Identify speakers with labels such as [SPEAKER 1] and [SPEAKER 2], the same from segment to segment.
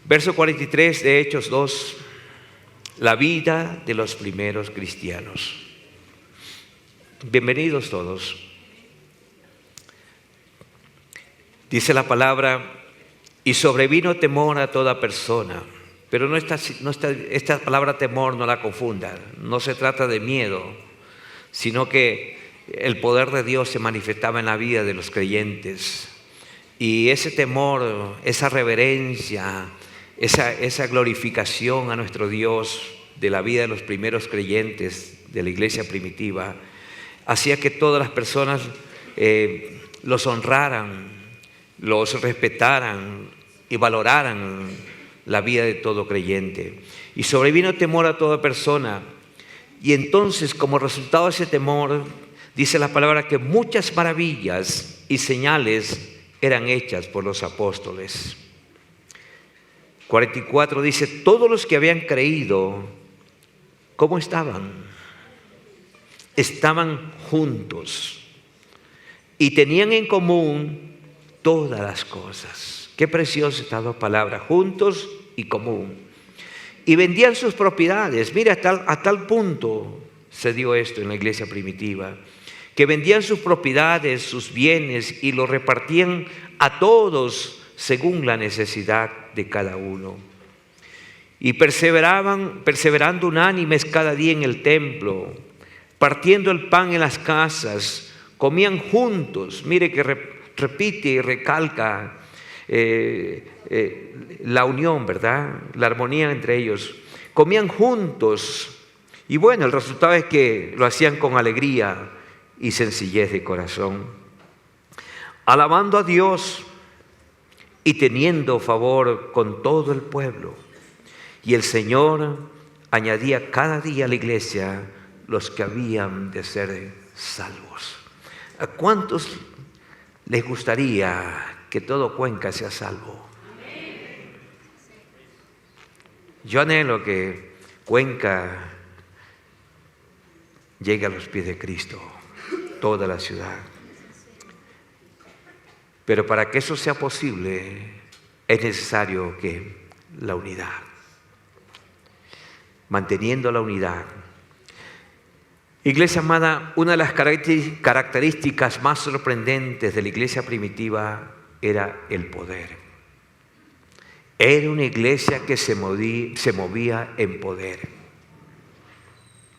[SPEAKER 1] Verso 43 de Hechos 2, la vida de los primeros cristianos. Bienvenidos todos. Dice la palabra, y sobrevino temor a toda persona. Pero esta palabra temor no la confunda, no se trata de miedo, sino que el poder de Dios se manifestaba en la vida de los creyentes. Y ese temor, esa reverencia, esa glorificación a nuestro Dios de la vida de los primeros creyentes de la iglesia primitiva, hacía que todas las personas los honraran, los respetaran y valoraran la vida de todo creyente. Y sobrevino temor a toda persona. Y entonces, como resultado de ese temor, dice la palabra que muchas maravillas y señales eran hechas por los apóstoles. 44 dice, todos los que habían creído, ¿cómo estaban? Estaban juntos y tenían en común todas las cosas. Qué preciosa estas dos palabras, juntos y común. Y vendían sus propiedades. Mira, a tal punto se dio esto en la iglesia primitiva, que vendían sus propiedades, sus bienes y los repartían a todos según la necesidad de cada uno. Y perseverando unánimes cada día en el templo, partiendo el pan en las casas, comían juntos. Mire que repite y recalca la unión, ¿verdad? La armonía entre ellos. Comían juntos y bueno, el resultado es que lo hacían con alegría y sencillez de corazón, alabando a Dios y teniendo favor con todo el pueblo. Y el Señor añadía cada día a la iglesia los que habían de ser salvos. ¿A cuántos les gustaría que todo Cuenca sea salvo? Yo anhelo que Cuenca llegue a los pies de Cristo, toda la ciudad. Pero para que eso sea posible, es necesario que la unidad, manteniendo la unidad. Iglesia amada, una de las características más sorprendentes de la iglesia primitiva era el poder. Era una iglesia que se movía en poder.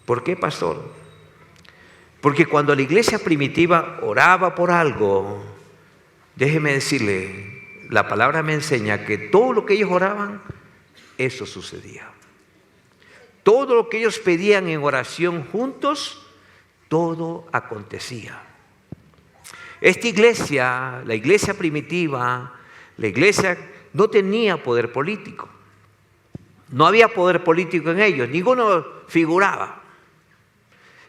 [SPEAKER 1] ¿Por qué, pastor? Porque cuando la iglesia primitiva oraba por algo, déjeme decirle, la palabra me enseña que todo lo que ellos oraban, eso sucedía. Todo lo que ellos pedían en oración juntos, todo acontecía. Esta iglesia, la iglesia primitiva, la iglesia no tenía poder político. No había poder político en ellos, ninguno figuraba.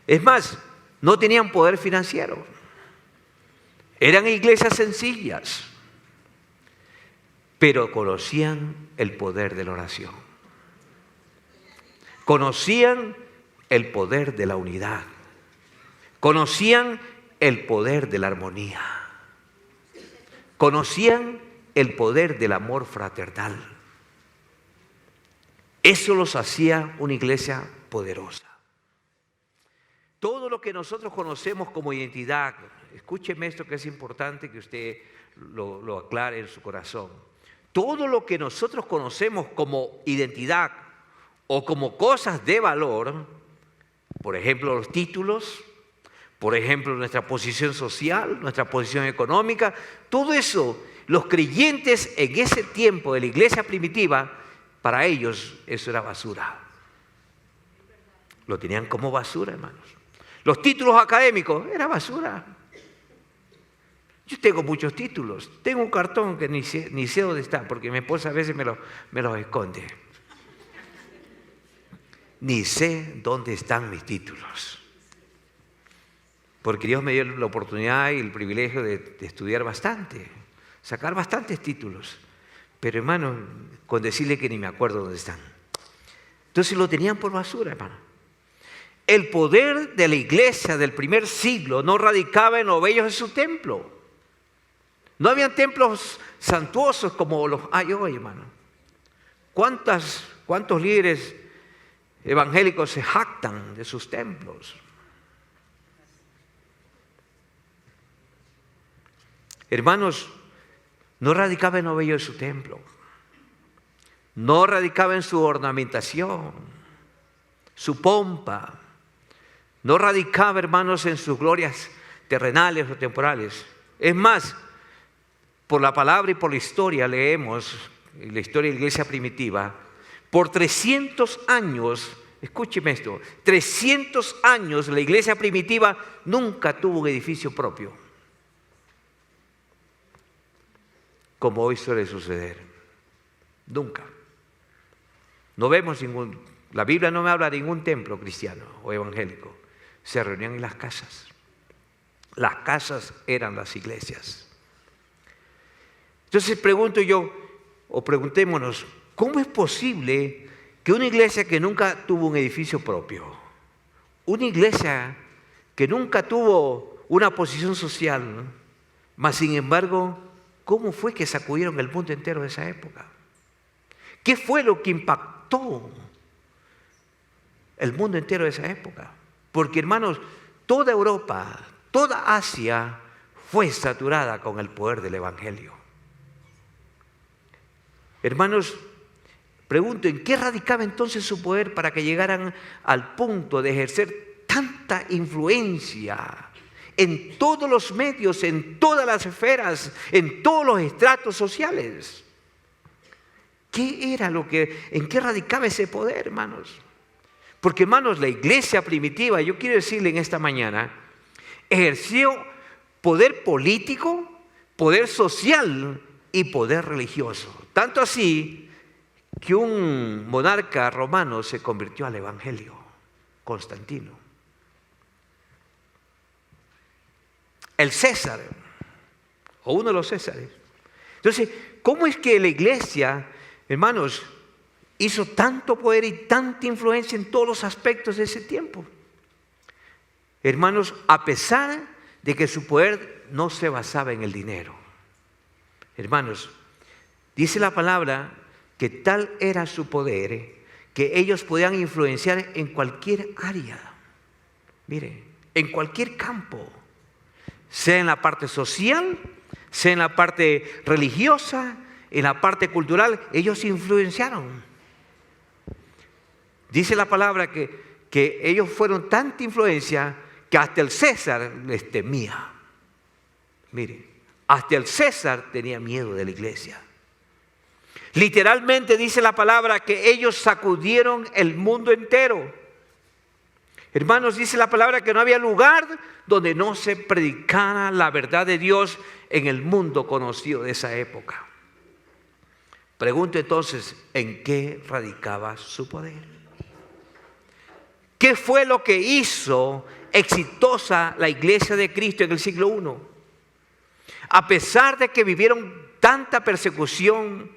[SPEAKER 1] Es más, no tenían poder financiero. Eran iglesias sencillas, pero conocían el poder de la oración. Conocían el poder de la unidad. Conocían el poder de la armonía. Conocían el poder del amor fraternal. Eso los hacía una iglesia poderosa. Todo lo que nosotros conocemos como identidad, escúcheme esto que es importante que usted lo aclare en su corazón. Todo lo que nosotros conocemos como identidad o como cosas de valor, por ejemplo los títulos, por ejemplo nuestra posición social, nuestra posición económica, todo eso, los creyentes en ese tiempo de la iglesia primitiva, para ellos eso era basura. Lo tenían como basura, hermanos. Los títulos académicos, era basura. Yo tengo muchos títulos. Tengo un cartón que ni sé dónde está, porque mi esposa a veces me los esconde. Ni sé dónde están mis títulos. Porque Dios me dio la oportunidad y el privilegio de estudiar bastante, sacar bastantes títulos. Pero hermano, con decirle que ni me acuerdo dónde están. Entonces lo tenían por basura, hermano. El poder de la iglesia del primer siglo no radicaba en lo bello de su templo. No habían templos suntuosos como los hay hoy, hermano. ¿Cuántos líderes evangélicos se jactan de sus templos? Hermanos, no radicaba en lo bello de su templo, no radicaba en su ornamentación, su pompa, no radicaba, hermanos, en sus glorias terrenales o temporales. Es más, por la palabra y por la historia leemos, en la historia de la iglesia primitiva, por 300 años, escúcheme esto, 300 años la iglesia primitiva nunca tuvo un edificio propio, como hoy suele suceder. Nunca. No vemos la Biblia no me habla de ningún templo cristiano o evangélico. Se reunían en las casas. Las casas eran las iglesias. Entonces preguntémonos, ¿cómo es posible que una iglesia que nunca tuvo un edificio propio, una iglesia que nunca tuvo una posición social, mas sin embargo, cómo fue que sacudieron el mundo entero de esa época? ¿Qué fue lo que impactó el mundo entero de esa época? Porque, hermanos, toda Europa, toda Asia fue saturada con el poder del Evangelio. Hermanos, pregunto, ¿en qué radicaba entonces su poder para que llegaran al punto de ejercer tanta influencia en todos los medios, en todas las esferas, en todos los estratos sociales? ¿En qué radicaba ese poder, hermanos? Porque, hermanos, la iglesia primitiva, yo quiero decirle en esta mañana, ejerció poder político, poder social y poder religioso. Tanto así que un monarca romano se convirtió al evangelio, Constantino. El César, o uno de los Césares. Entonces, ¿cómo es que la iglesia, hermanos, hizo tanto poder y tanta influencia en todos los aspectos de ese tiempo? Hermanos, a pesar de que su poder no se basaba en el dinero. Hermanos, dice la palabra que tal era su poder que ellos podían influenciar en cualquier área. Mire, en cualquier campo, sea en la parte social, sea en la parte religiosa, en la parte cultural, ellos influenciaron. Dice la palabra que ellos fueron tanta influencia que hasta el César les temía. Mire, hasta el César tenía miedo de la iglesia. Literalmente dice la palabra que ellos sacudieron el mundo entero. Hermanos, dice la palabra que no había lugar donde no se predicara la verdad de Dios en el mundo conocido de esa época. Pregunto entonces, ¿en qué radicaba su poder? ¿Qué fue lo que hizo exitosa la iglesia de Cristo en el siglo I? A pesar de que vivieron tanta persecución,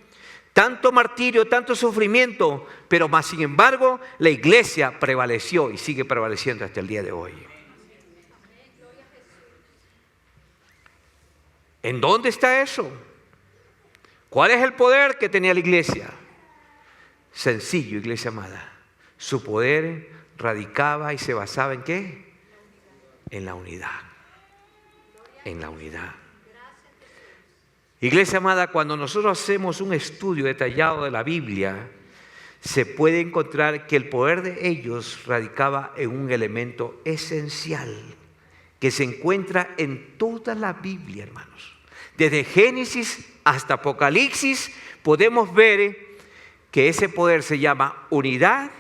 [SPEAKER 1] tanto martirio, tanto sufrimiento, pero más sin embargo la iglesia prevaleció y sigue prevaleciendo hasta el día de hoy. ¿En dónde está eso? ¿Cuál es el poder que tenía la iglesia? Sencillo, iglesia amada. Su poder radicaba y se basaba ¿en qué? En la unidad. En la unidad. Iglesia amada, cuando nosotros hacemos un estudio detallado de la Biblia, se puede encontrar que el poder de ellos radicaba en un elemento esencial que se encuentra en toda la Biblia, hermanos. Desde Génesis hasta Apocalipsis podemos ver que ese poder se llama unidad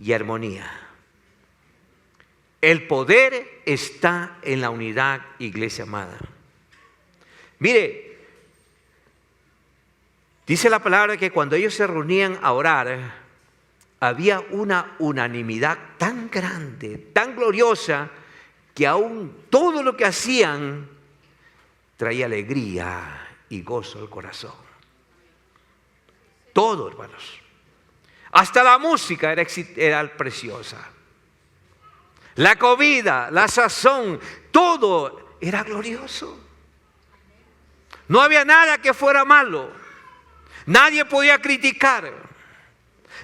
[SPEAKER 1] y armonía. El poder está en la unidad, iglesia amada. Mire, dice la palabra que cuando ellos se reunían a orar, había una unanimidad tan grande, tan gloriosa, que aún todo lo que hacían traía alegría y gozo al corazón. Todo, hermanos. Hasta la música era preciosa. La comida, la sazón, todo era glorioso. No había nada que fuera malo. Nadie podía criticar.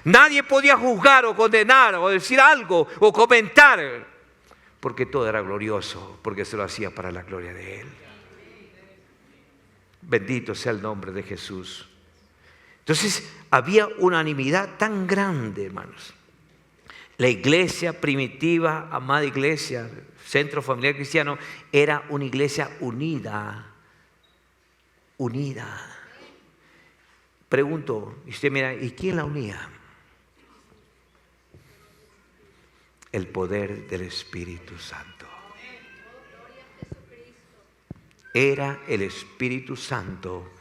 [SPEAKER 1] Nadie podía juzgar o condenar o decir algo o comentar, porque todo era glorioso, porque se lo hacía para la gloria de Él. Bendito sea el nombre de Jesús. Entonces había unanimidad tan grande, hermanos. La iglesia primitiva, amada iglesia, centro familiar cristiano, era una iglesia unida. Unida. Pregunto, y usted mira, ¿y quién la unía? El poder del Espíritu Santo. Era el Espíritu Santo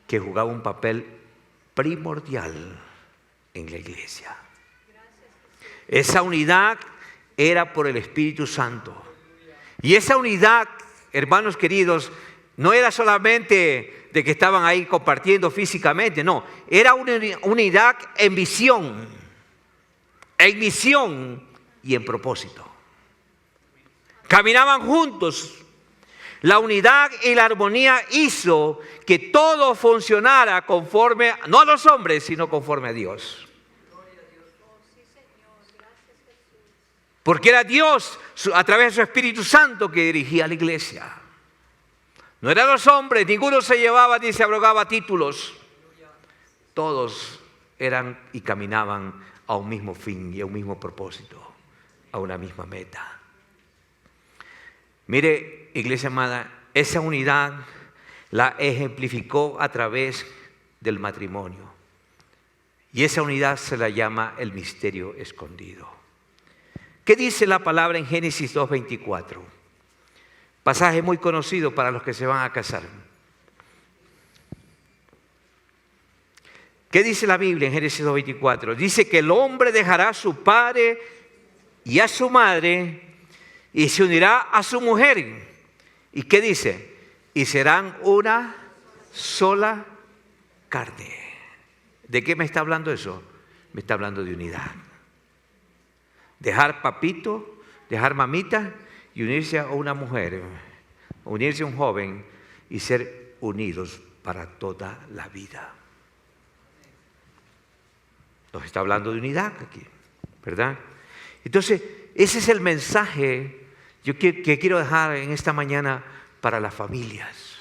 [SPEAKER 1] que jugaba un papel primordial en la iglesia. Esa unidad era por el Espíritu Santo. Y esa unidad, hermanos queridos, no era solamente de que estaban ahí compartiendo físicamente, no. Era una unidad en misión y en propósito. Caminaban juntos. La unidad y la armonía hizo que todo funcionara conforme, no a los hombres, sino conforme a Dios. Porque era Dios, a través de su Espíritu Santo, que dirigía a la iglesia. No eran los hombres, ninguno se llevaba ni se abrogaba títulos. Todos eran y caminaban a un mismo fin y a un mismo propósito, a una misma meta. Mire, iglesia amada, esa unidad la ejemplificó a través del matrimonio. Y esa unidad se la llama el misterio escondido. ¿Qué dice la palabra en Génesis 2:24? Pasaje muy conocido para los que se van a casar. ¿Qué dice la Biblia en Génesis 2:24? Dice que el hombre dejará a su padre y a su madre y se unirá a su mujer. ¿Y qué dice? Y serán una sola carne. ¿De qué me está hablando eso? Me está hablando de unidad. Dejar papito, dejar mamita y unirse a una mujer, unirse a un joven y ser unidos para toda la vida. Nos está hablando de unidad aquí, ¿verdad? Entonces, ese es el mensaje que quiero dejar en esta mañana para las familias.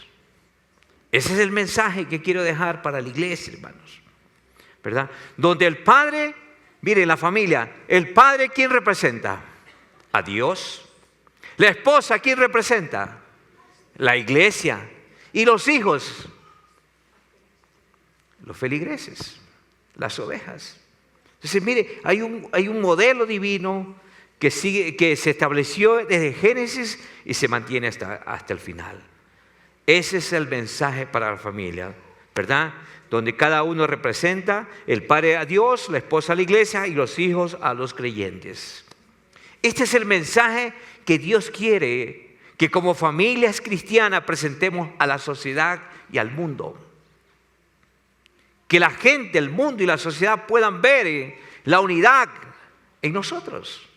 [SPEAKER 1] Ese es el mensaje que quiero dejar para la iglesia, hermanos, ¿verdad? Donde el padre, mire, la familia, el padre, ¿quién representa? A Dios. La esposa, ¿quién representa? La iglesia. Y los hijos, los feligreses, las ovejas. Entonces, mire, hay un modelo divino que se estableció desde Génesis y se mantiene hasta el final. Ese es el mensaje para la familia, ¿verdad? Donde cada uno representa, el padre a Dios, la esposa a la iglesia y los hijos a los creyentes. Este es el mensaje que Dios quiere que como familias cristianas presentemos a la sociedad y al mundo. Que la gente, el mundo y la sociedad puedan ver la unidad en nosotros.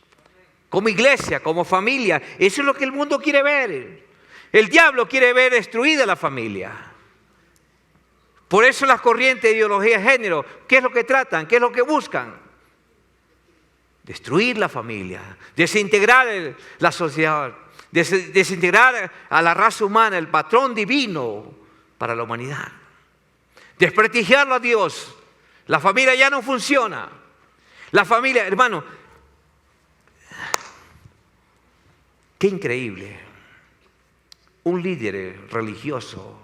[SPEAKER 1] Como iglesia, como familia. Eso es lo que el mundo quiere ver. El diablo quiere ver destruida la familia. Por eso las corrientes de ideología de género, ¿qué es lo que tratan? ¿Qué es lo que buscan? Destruir la familia, desintegrar la sociedad, desintegrar a la raza humana, el patrón divino para la humanidad. Desprestigiarlo a Dios. La familia ya no funciona. La familia, hermano, qué increíble. Un líder religioso,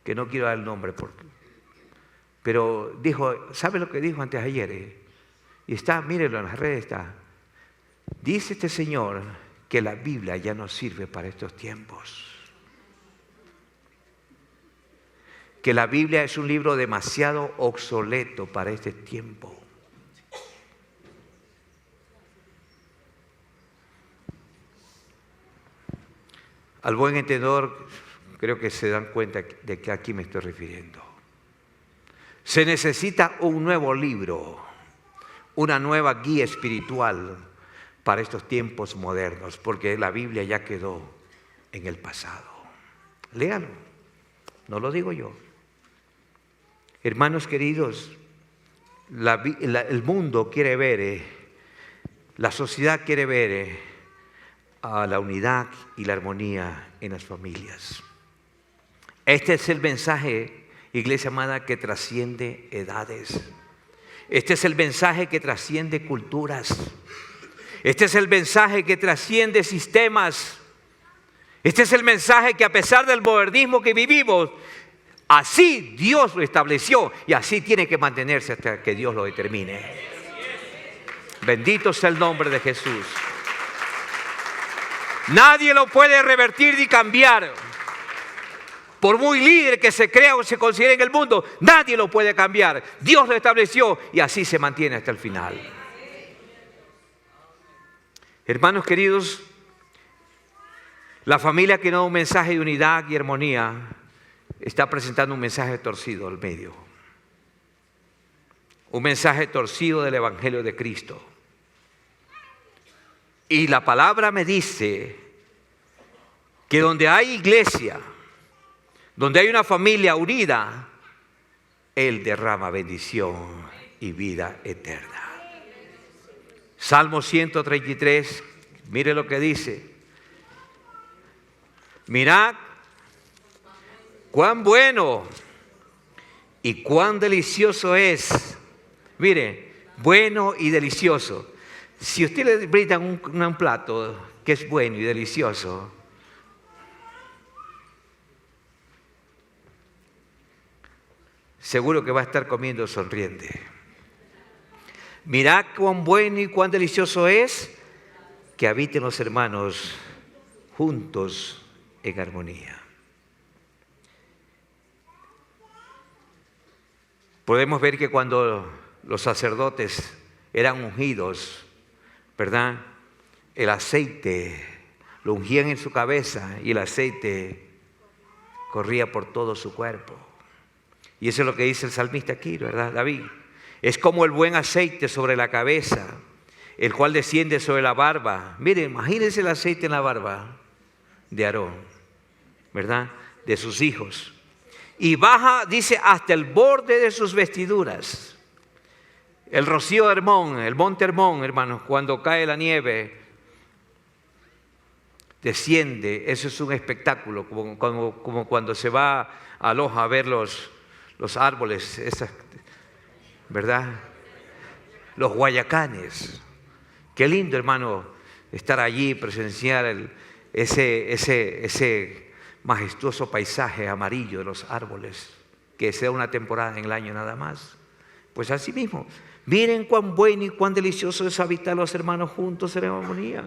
[SPEAKER 1] que no quiero dar el nombre, pero dijo, ¿sabe lo que dijo antes de ayer? Y está, mírenlo en las redes está. Dice este señor que la Biblia ya no sirve para estos tiempos. Que la Biblia es un libro demasiado obsoleto para este tiempo. Al buen entendedor, creo que se dan cuenta de que aquí me estoy refiriendo. Se necesita un nuevo libro, una nueva guía espiritual para estos tiempos modernos, porque la Biblia ya quedó en el pasado. Léalo, no lo digo yo. Hermanos queridos, el mundo quiere ver, la sociedad quiere ver a la unidad y la armonía en las familias. Este es el mensaje, iglesia amada, que trasciende edades. Este es el mensaje que trasciende culturas. Este es el mensaje que trasciende sistemas. Este es el mensaje que, a pesar del modernismo que vivimos, así Dios lo estableció y así tiene que mantenerse hasta que Dios lo determine. Bendito sea el nombre de Jesús. Nadie lo puede revertir ni cambiar. Por muy líder que se crea o se considere en el mundo, nadie lo puede cambiar. Dios lo estableció y así se mantiene hasta el final. Hermanos queridos, la familia que no da un mensaje de unidad y armonía está presentando un mensaje torcido al medio. Un mensaje torcido del Evangelio de Cristo. Y la palabra me dice que donde hay iglesia, donde hay una familia unida, Él derrama bendición y vida eterna. Salmo 133, mire lo que dice. Mirad cuán bueno y cuán delicioso es. Mire, bueno y delicioso. Si usted le brinda un plato que es bueno y delicioso, seguro que va a estar comiendo sonriente. Mirad cuán bueno y cuán delicioso es que habiten los hermanos juntos en armonía. Podemos ver que cuando los sacerdotes eran ungidos, ¿verdad? El aceite lo ungían en su cabeza y el aceite corría por todo su cuerpo. Y eso es lo que dice el salmista aquí, ¿verdad, David? Es como el buen aceite sobre la cabeza, el cual desciende sobre la barba. Miren, imagínense el aceite en la barba de Aarón, ¿verdad? De sus hijos. Y baja, dice, hasta el borde de sus vestiduras. El rocío de Hermón, el monte Hermón, hermanos, cuando cae la nieve, desciende. Eso es un espectáculo, como cuando se va a Loja a ver los árboles, esas, ¿verdad? Los guayacanes. Qué lindo, hermano, estar allí, presenciar ese majestuoso paisaje amarillo de los árboles, que sea una temporada en el año nada más. Pues así mismo, miren cuán bueno y cuán delicioso es habitar los hermanos juntos en armonía.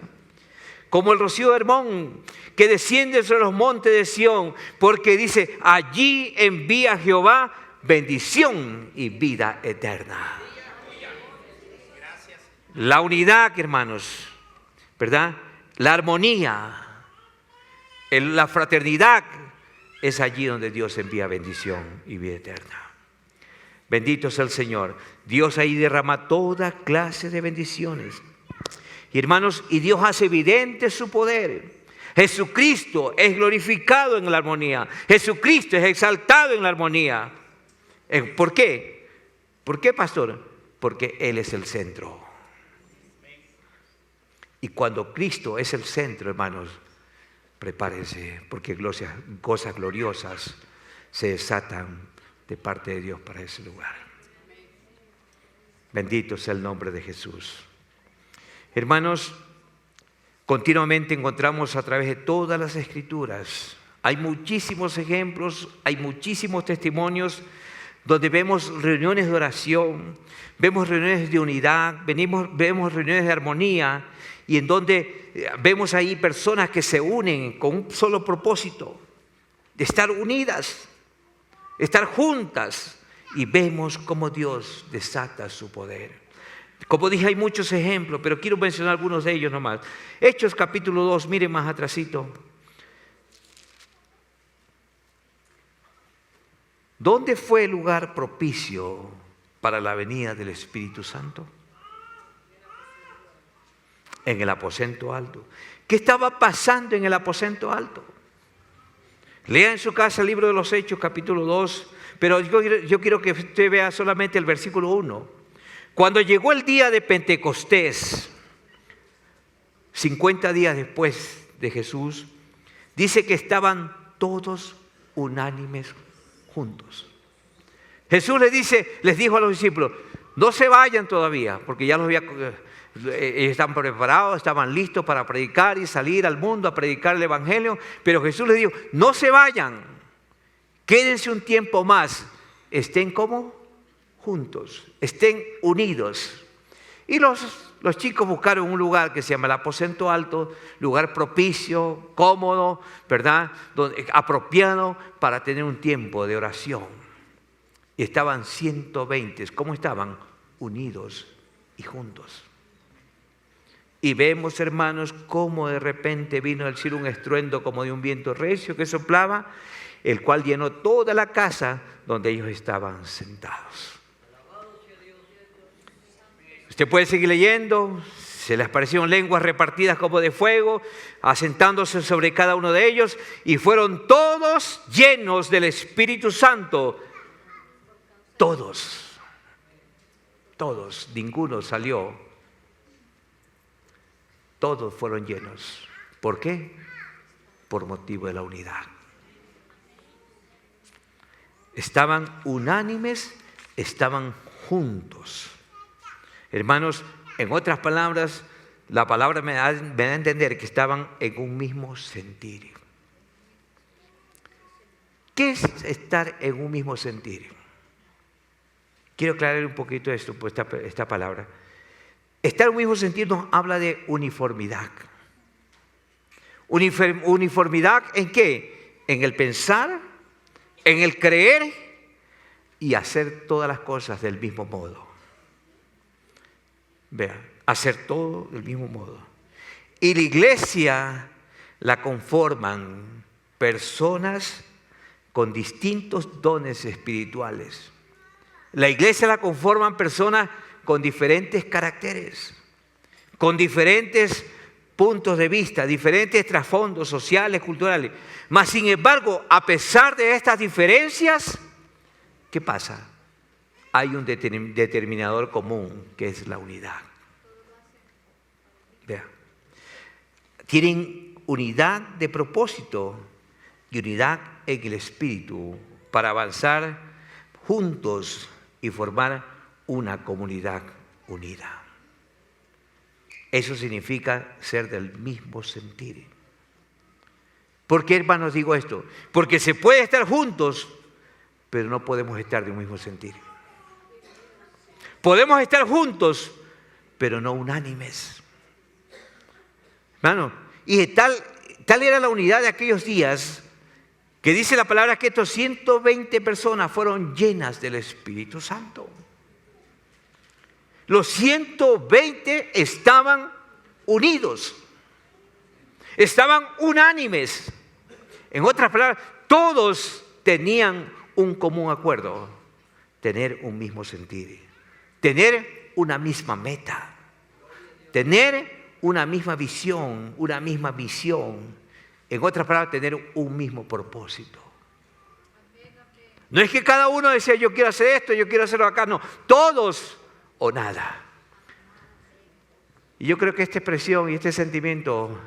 [SPEAKER 1] Como el rocío de Hermón, que desciende sobre los montes de Sión, porque dice, allí envía Jehová bendición y vida eterna. La unidad, hermanos, ¿verdad? La armonía, la fraternidad, es allí donde Dios envía bendición y vida eterna. Bendito sea el Señor. Dios ahí derrama toda clase de bendiciones. Y hermanos, y Dios hace evidente su poder. Jesucristo es glorificado en la armonía. Jesucristo es exaltado en la armonía. ¿Por qué? ¿Por qué, pastor? Porque Él es el centro. Y cuando Cristo es el centro, hermanos, prepárense, porque cosas gloriosas se desatan de parte de Dios para ese lugar. Bendito sea el nombre de Jesús. Hermanos, continuamente encontramos a través de todas las Escrituras, hay muchísimos ejemplos, hay muchísimos testimonios donde vemos reuniones de oración, vemos reuniones de unidad, vemos reuniones de armonía, y en donde vemos ahí personas que se unen con un solo propósito, de estar unidas, estar juntas, y vemos cómo Dios desata su poder. Como dije, hay muchos ejemplos, pero quiero mencionar algunos de ellos nomás. Hechos capítulo 2, miren más atrasito. ¿Dónde fue el lugar propicio para la venida del Espíritu Santo? En el aposento alto. ¿Qué estaba pasando en el aposento alto? Lea en su casa el libro de los Hechos, capítulo 2, pero yo quiero que usted vea solamente el versículo 1. Cuando llegó el día de Pentecostés, 50 días después de Jesús, dice que estaban todos unánimes juntos. Jesús les dijo a los discípulos, no se vayan todavía, porque ya ellos estaban preparados, estaban listos para predicar y salir al mundo a predicar el evangelio, pero Jesús les dijo, no se vayan, quédense un tiempo más, estén como juntos, estén unidos. Y los chicos buscaron un lugar que se llama el aposento alto, lugar propicio, cómodo, ¿verdad? Apropiado para tener un tiempo de oración. Y estaban 120, ¿cómo estaban? Unidos y juntos. Y vemos, hermanos, cómo de repente vino del cielo un estruendo como de un viento recio que soplaba, el cual llenó toda la casa donde ellos estaban sentados. Usted puede seguir leyendo, se les aparecieron lenguas repartidas como de fuego, asentándose sobre cada uno de ellos, y fueron todos llenos del Espíritu Santo. Todos, ninguno salió. Todos fueron llenos. ¿Por qué? Por motivo de la unidad. Estaban unánimes, estaban juntos. Hermanos, en otras palabras, la palabra me da a entender que estaban en un mismo sentir. ¿Qué es estar en un mismo sentir? Quiero aclarar un poquito esto, pues esta palabra. Estar en un mismo sentir nos habla de uniformidad. ¿Uniformidad en qué? En el pensar, en el creer y hacer todas las cosas del mismo modo. Vean, hacer todo del mismo modo. Y la iglesia la conforman personas con distintos dones espirituales. La iglesia la conforman personas con diferentes caracteres, con diferentes puntos de vista, diferentes trasfondos sociales, culturales. Mas, sin embargo, a pesar de estas diferencias, ¿qué pasa? Hay un determinador común, que es la unidad. Vean, tienen unidad de propósito y unidad en el espíritu para avanzar juntos y formar una comunidad unida. Eso significa ser del mismo sentir. ¿Por qué, hermanos, digo esto? Porque se puede estar juntos, pero no podemos estar de un mismo sentir. Podemos estar juntos, pero no unánimes. Hermano, y tal era la unidad de aquellos días, que dice la palabra que estos 120 personas fueron llenas del Espíritu Santo. Los 120 estaban unidos, estaban unánimes. En otras palabras, todos tenían un común acuerdo, tener un mismo sentir, tener una misma meta, tener una misma visión, una misma misión. En otras palabras, tener un mismo propósito. No es que cada uno decía, yo quiero hacer esto, yo quiero hacerlo acá. No, todos o nada. Y yo creo que esta expresión y este sentimiento,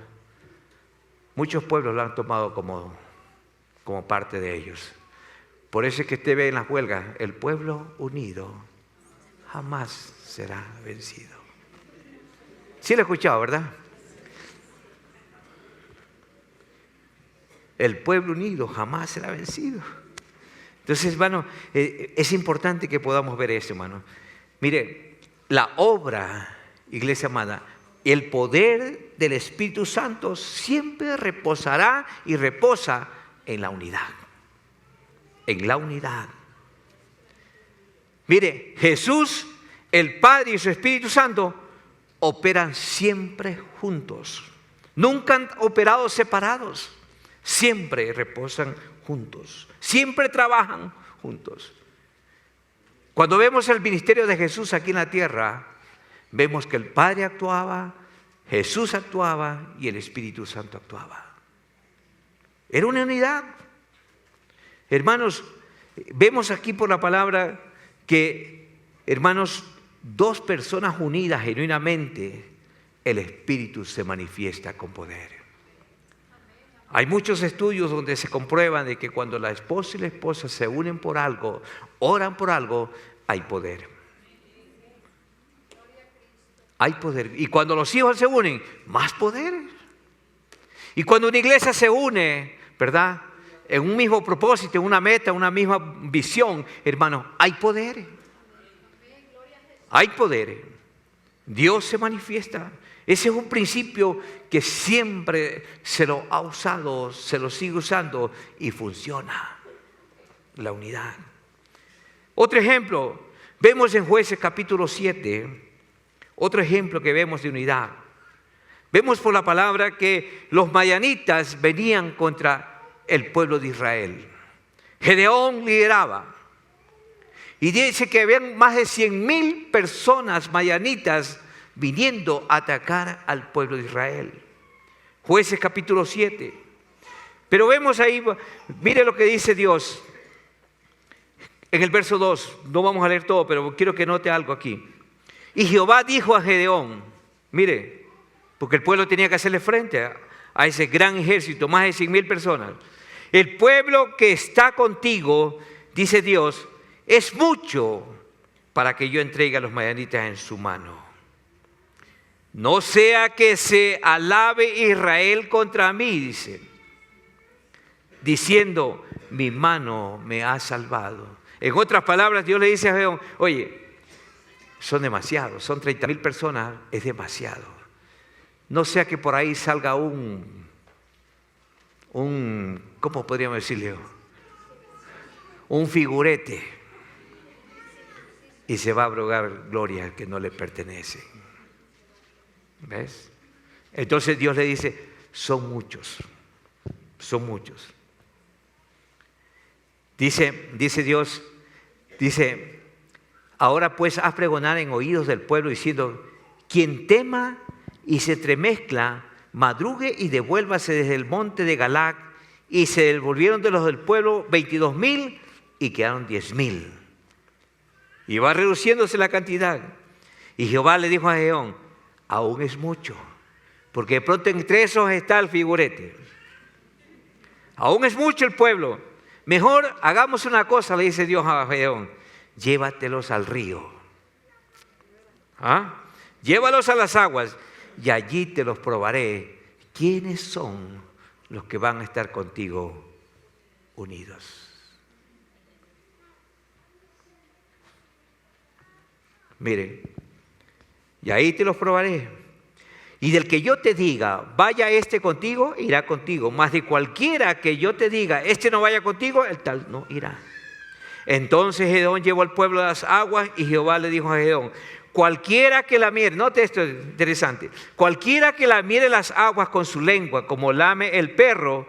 [SPEAKER 1] muchos pueblos lo han tomado como parte de ellos. Por eso es que usted ve en las huelgas, el pueblo unido jamás será vencido. Sí lo he escuchado, ¿verdad? El pueblo unido jamás será vencido. Entonces, hermano, es importante que podamos ver eso, hermano. Mire, la obra, iglesia amada, el poder del Espíritu Santo siempre reposará y reposa en la unidad. En la unidad. Mire, Jesús, el Padre y su Espíritu Santo operan siempre juntos. Nunca han operado separados. Siempre reposan juntos. Siempre trabajan juntos. Cuando vemos el ministerio de Jesús aquí en la tierra, vemos que el Padre actuaba, Jesús actuaba y el Espíritu Santo actuaba. Era una unidad. Hermanos, vemos aquí por la palabra que, hermanos, dos personas unidas genuinamente, el Espíritu se manifiesta con poder. Hay muchos estudios donde se comprueban de que cuando la esposa y la esposa se unen por algo, oran por algo, hay poder. Hay poder. Y cuando los hijos se unen, más poder. Y cuando una iglesia se une, ¿verdad?, en un mismo propósito, en una meta, una misma visión, hermanos, hay poder. Hay poder. Dios se manifiesta. Ese es un principio que siempre se lo ha usado, se lo sigue usando y funciona. La unidad. Otro ejemplo, vemos en Jueces capítulo 7, otro ejemplo que vemos de unidad. Vemos por la palabra que los madianitas venían contra el pueblo de Israel. Gedeón lideraba. Y dice que habían más de 100,000 personas madianitas viniendo a atacar al pueblo de Israel. Jueces capítulo 7. Pero vemos ahí, mire lo que dice Dios. En el verso 2, no vamos a leer todo, pero quiero que note algo aquí. Y Jehová dijo a Gedeón, mire, porque el pueblo tenía que hacerle frente a ese gran ejército, más de 100,000 personas. El pueblo que está contigo, dice Dios, es mucho para que yo entregue a los madianitas en su mano. No sea que se alabe Israel contra mí, dice, diciendo, mi mano me ha salvado. En otras palabras, Dios le dice a Gedeón, oye, son demasiados, son 30,000 personas, es demasiado. No sea que por ahí salga ¿cómo podríamos decirle? Un figurete. Y se va a abrogar gloria que no le pertenece. ¿Ves? Entonces Dios le dice, son muchos. Son muchos. Dice Dios, ahora pues haz pregonar en oídos del pueblo diciendo, quien tema y se entremezcla, madrugue y devuélvase desde el monte de Galaad. Y se devolvieron de los del pueblo 22,000 y quedaron 10,000. Y va reduciéndose la cantidad. Y Jehová le dijo a Gedeón, aún es mucho, porque de pronto entre esos está el figurete. Aún es mucho el pueblo. Mejor hagamos una cosa, le dice Dios a Gedeón, llévatelos al río. ¿Ah? Llévalos a las aguas y allí te los probaré. ¿Quiénes son los que van a estar contigo unidos? Mire, y ahí te los probaré. Y del que yo te diga, vaya este contigo, irá contigo. Mas de cualquiera que yo te diga, este no vaya contigo, el tal no irá. Entonces Gedeón llevó al pueblo a las aguas y Jehová le dijo a Gedeón, cualquiera que la mire, note esto interesante, cualquiera que la mire las aguas con su lengua, como lame el perro,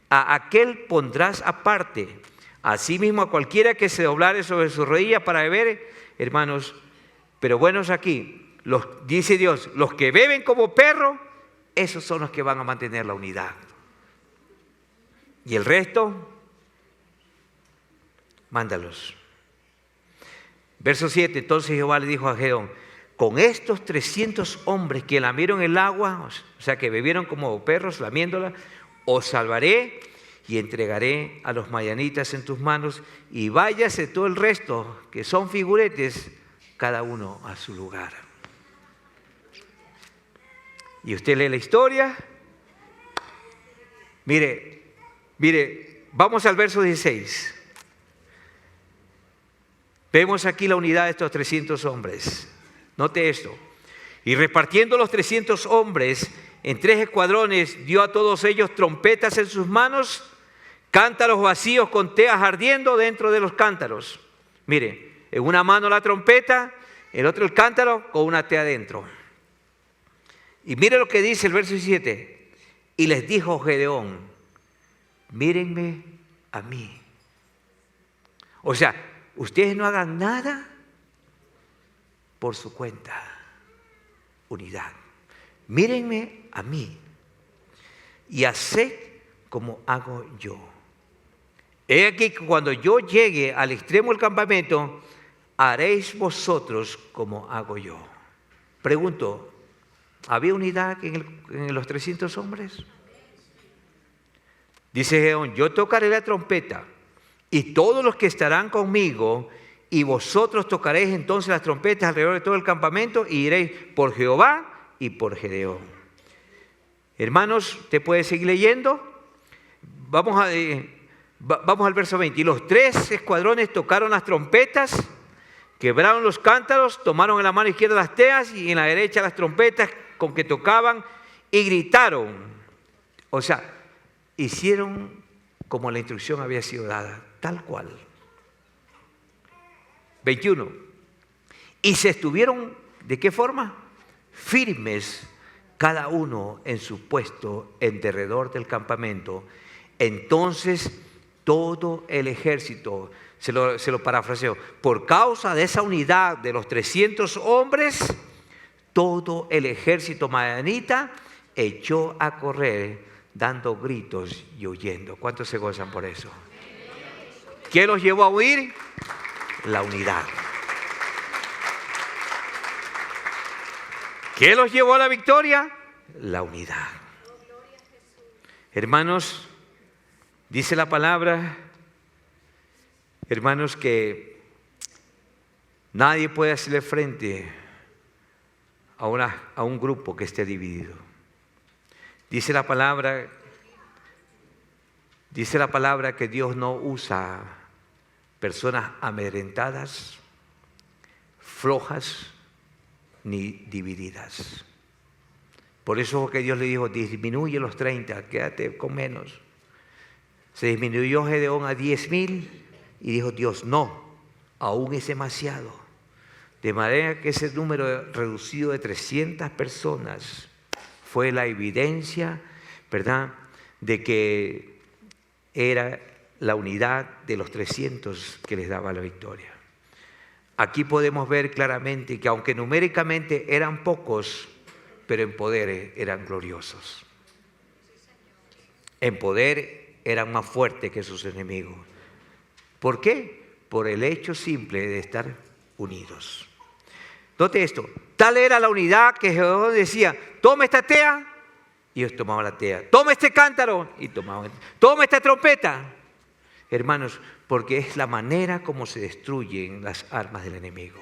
[SPEAKER 1] a aquel pondrás aparte. Asimismo a cualquiera que se doblare sobre su rodilla para beber, hermanos, pero buenos aquí, dice Dios, los que beben como perro, esos son los que van a mantener la unidad. Y el resto, mándalos. Verso 7, entonces Jehová le dijo a Gedeón, con estos 300 hombres que lamieron el agua, o sea que bebieron como perros lamiéndola, os salvaré y entregaré a los madianitas en tus manos y váyase todo el resto, que son figuretes, cada uno a su lugar. Y usted lee la historia. Mire, vamos al verso 16. Vemos aquí la unidad de estos 300 hombres. Note esto. Y repartiendo los 300 hombres en 3 escuadrones, dio a todos ellos trompetas en sus manos, cántaros vacíos con teas ardiendo dentro de los cántaros. Mire, en una mano la trompeta, el otro el cántaro con una tea adentro. Y mire lo que dice el verso 17. Y les dijo Gedeón, mírenme a mí. O sea, ustedes no hagan nada por su cuenta. Unidad. Mírenme a mí y haced como hago yo. He aquí que cuando yo llegue al extremo del campamento, haréis vosotros como hago yo. Pregunto, ¿había unidad en los 300 hombres? Dice Gedeón, yo tocaré la trompeta y todos los que estarán conmigo, y vosotros tocaréis entonces las trompetas alrededor de todo el campamento y iréis por Jehová y por Gedeón. Hermanos, ¿te puedes seguir leyendo? Vamos al verso 20. Y los 3 escuadrones tocaron las trompetas, quebraron los cántaros, tomaron en la mano izquierda las teas y en la derecha las trompetas con que tocaban y gritaron. O sea, hicieron como la instrucción había sido dada, tal cual. 21. Y se estuvieron, ¿de qué forma? Firmes, cada uno en su puesto en derredor del campamento. Entonces todo el ejército, se lo parafraseo, por causa de esa unidad de los 300 hombres, todo el ejército madianita echó a correr dando gritos y huyendo. ¿Cuántos se gozan por eso? ¿Qué los llevó a huir? La unidad. ¿Qué los llevó a la victoria? La unidad. Hermanos, dice la palabra, hermanos, que nadie puede hacerle frente a un grupo que esté dividido. Dice la palabra que Dios no usa personas amedrentadas, flojas ni divididas. Por eso que Dios le dijo, disminuye los 30, quédate con menos. Se disminuyó Gedeón a 10,000 y dijo Dios, no, aún es demasiado. De manera que ese número reducido de 300 personas fue la evidencia, ¿verdad?, de que era la unidad de los 300 que les daba la victoria. Aquí podemos ver claramente que aunque numéricamente eran pocos, pero en poder eran gloriosos. En poder eran más fuertes que sus enemigos. ¿Por qué? Por el hecho simple de estar unidos. Note esto, tal era la unidad que Jehová decía, toma esta tea, y ellos tomaban la tea. Toma este cántaro, y tomaban. Toma esta trompeta. Hermanos, porque es la manera como se destruyen las armas del enemigo.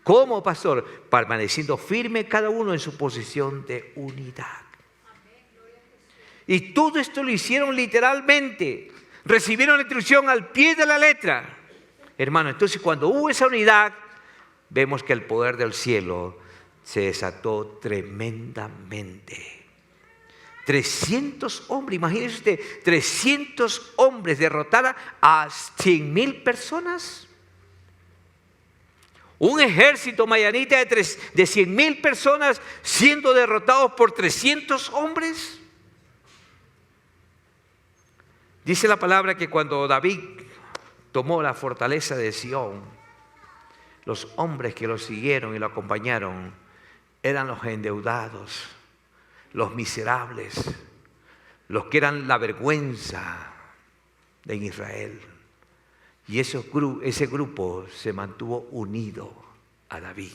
[SPEAKER 1] ¿Cómo, pastor? Permaneciendo firme cada uno en su posición de unidad. Y todo esto lo hicieron literalmente. Recibieron la instrucción al pie de la letra. Hermano, entonces cuando hubo esa unidad, vemos que el poder del cielo se desató tremendamente. 300 hombres, imagínese usted, 300 hombres derrotaron a 100,000 personas. Un ejército madianita de 100,000 personas siendo derrotados por 300 hombres. Dice la palabra que cuando David tomó la fortaleza de Sión, los hombres que lo siguieron y lo acompañaron eran los endeudados, los miserables, los que eran la vergüenza de Israel. Y ese grupo se mantuvo unido a David.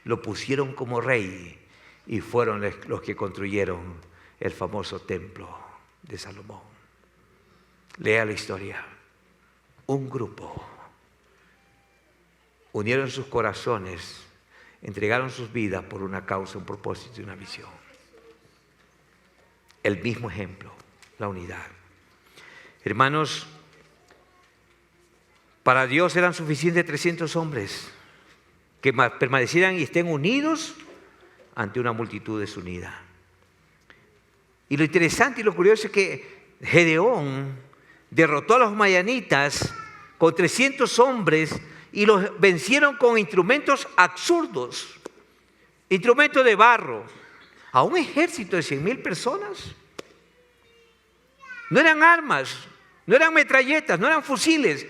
[SPEAKER 1] Lo pusieron como rey y fueron los que construyeron el famoso templo de Salomón. Lea la historia. Un grupo unieron sus corazones, entregaron sus vidas por una causa, un propósito y una visión. El mismo ejemplo, la unidad. Hermanos, para Dios eran suficientes 300 hombres que permanecieran y estén unidos ante una multitud desunida. Y lo interesante y lo curioso es que Gedeón derrotó a los madianitas con 300 hombres y los vencieron con instrumentos absurdos, instrumentos de barro, a un ejército de 100,000 personas. No eran armas, no eran metralletas, no eran fusiles,